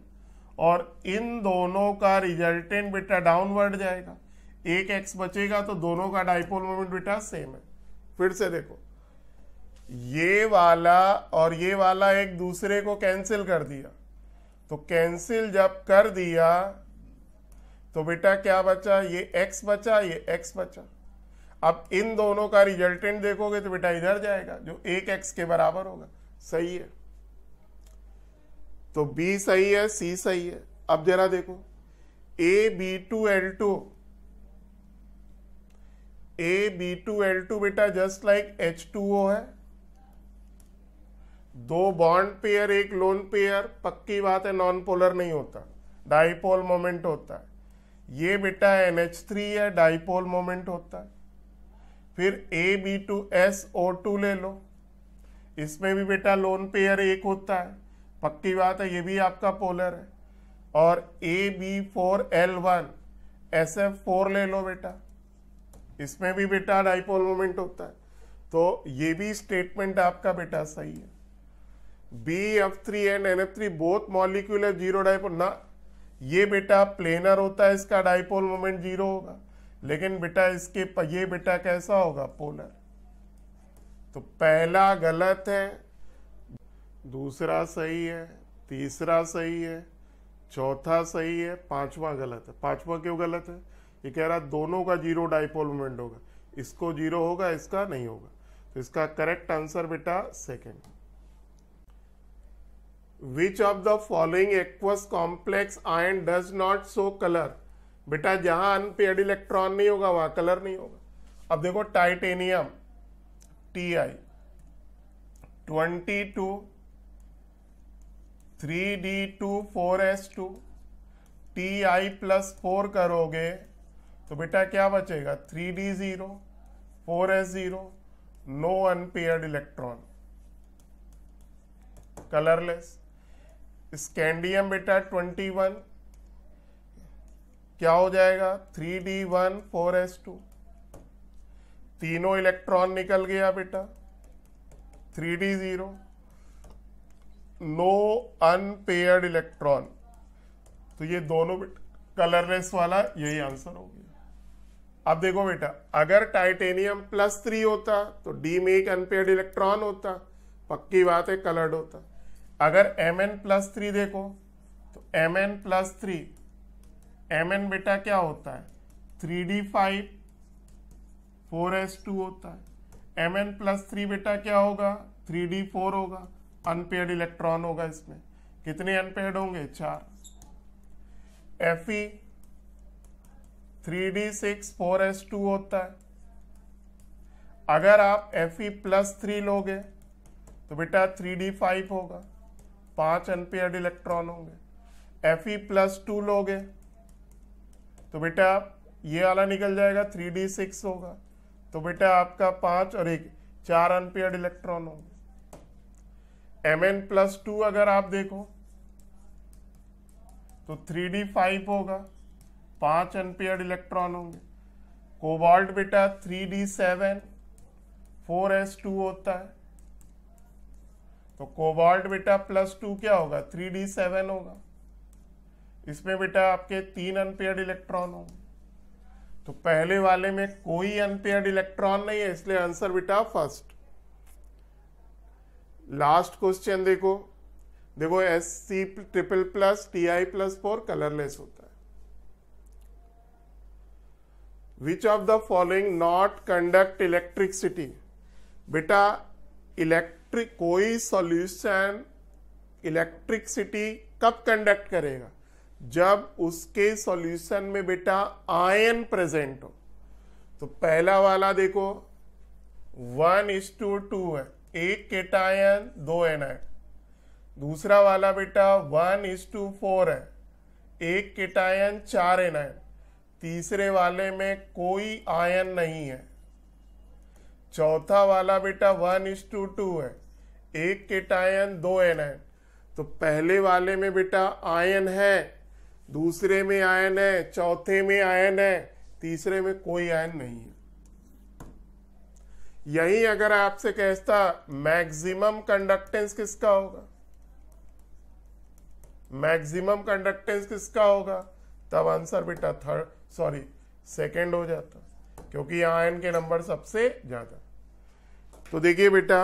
और इन दोनों का रिजल्टेंट बेटा डाउनवर्ड जाएगा, एक एक्स बचेगा, तो दोनों का डाइपोल मोमेंट बेटा सेम है। फिर से देखो ये वाला और ये वाला एक दूसरे को कैंसिल कर दिया, तो कैंसिल जब कर दिया तो बेटा क्या बचा? ये x बचा, ये x बचा। अब इन दोनों का रिजल्टेंट देखोगे तो बेटा इधर जाएगा, जो एक x के बराबर होगा। सही है, तो B सही है, C सही है। अब जरा देखो AB2L2 बेटा जस्ट लाइक H2O है, दो बॉन्ड पेयर एक लोन पेयर, पक्की बात है नॉन पोलर नहीं होता, डाइपोल मोमेंट होता है। ये बेटा NH3 है, डाइपोल मोमेंट होता है। फिर AB2SO2 ले लो, इसमें भी बेटा लोन पेयर एक होता है, पक्की बात है ये भी आपका पोलर है। और AB4L1 SF4 ले लो बेटा, इसमें भी बेटा डाइपोल मोमेंट होता है, तो ये भी स्टेटमेंट आपका बेटा सही है। BF3 and NF3 both molecule zero dipole ना, ये बेटा प्लेनर होता है, इसका डाइपोल मोमेंट जीरो होगा, लेकिन बेटा इसके ये बेटा कैसा होगा? पोलर। तो पहला गलत है, दूसरा सही है, तीसरा सही है, चौथा सही है, पांचवा गलत है। पांचवा क्यों गलत है? ये कह रहा दोनों का जीरो डाइपोल मोमेंट होगा, इसको जीरो होगा, इसका नहीं होगा, तो इसका करेक्ट आंसर बेटा second. Which of the following aqueous complex ion does not show color? बेटा जहां अनपेयर्ड इलेक्ट्रॉन नहीं होगा वहां कलर नहीं होगा। अब देखो titanium Ti 22 3d2 4s2 Ti plus 4 करोगे तो बेटा क्या बचेगा? 3d0 4s0, no unpaired electron, colourless. Scandium बेटा 21 क्या हो जाएगा? 3d1 4s2, तीनों इलेक्ट्रॉन निकल गया बेटा, 3d0, नो अनपेयर्ड इलेक्ट्रॉन, तो ये दोनों कलरलेस वाला यही आंसर हो गया। अब देखो बेटा अगर टाइटेनियम +3 होता तो डी में एक अनपेयर्ड इलेक्ट्रॉन होता, पक्की बात है कलर्ड होता। अगर Mn+3 देखो तो Mn+3, Mn बेटा क्या होता है? 3d5 4s2 होता है। Mn+3 बेटा क्या होगा? 3d4 होगा, अनपेयर्ड इलेक्ट्रॉन होगा इसमें। कितने अनपेयर्ड होंगे? 4। Fe 3d6 4s2 होता है। अगर आप Fe+3 लोगे तो बेटा 3d5 होगा, 5 अनपेयर्ड इलेक्ट्रॉन होंगे। Fe+2 लोगे तो बेटा ये वाला निकल जाएगा, 3d6 होगा, तो बेटा आपका 5 और 1 4 अनपेयर्ड इलेक्ट्रॉन होंगे। Mn+2 अगर आप देखो तो 3d5 होगा, 5 अनपेयर्ड इलेक्ट्रॉन होंगे। कोबाल्ट बेटा 3d7 4s2 होता है, तो कोबाल्ट बेटा +2 क्या होगा? 3d7 होगा। इसमें बेटा आपके 3 अनपेयर्ड इलेक्ट्रॉन होंगे, तो पहले वाले में कोई अनपेयर्ड इलेक्ट्रॉन नहीं है, इसलिए आंसर बेटा फर्स्ट। लास्ट क्वेश्चन देखो Sc triple plus Ti+4 colourless होता है। विच of the following not conduct electricity? बेटा कोई सॉल्यूशन इलेक्ट्रिसिटी कब कंडक्ट करेगा? जब उसके सॉल्यूशन में बेटा आयन प्रेजेंट हो। तो पहला वाला देखो 1:2 है, एक केटायन 2 एनायन। दूसरा वाला बेटा 1:4 है, एक केटायन 4 एनायन। तीसरे वाले में कोई आयन नहीं है। चौथा वाला बेटा 1:2 है, एक केटायन 2 एनायन। तो पहले वाले में बेटा आयन है, दूसरे में आयन है, चौथे में आयन है, तीसरे में कोई आयन नहीं है। यही अगर आपसे कहता मैक्सिमम कंडक्टेंस किसका होगा, मैक्सिमम कंडक्टेंस किसका होगा, तब आंसर बेटा सेकंड हो जाता, क्योंकि आयन के नंबर सबसे ज्यादा। तो देखिए बेटा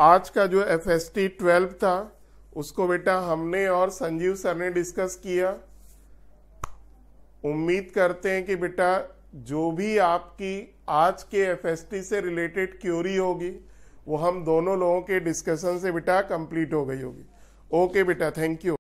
आज का जो FST 12 था उसको बेटा हमने और संजीव सर ने डिस्कस किया। उम्मीद करते हैं कि बेटा जो भी आपकी आज के FST से रिलेटेड क्यूरी होगी वो हम दोनों लोगों के डिस्कशन से बेटा कंप्लीट हो गई होगी। ओके बेटा, थैंक यू।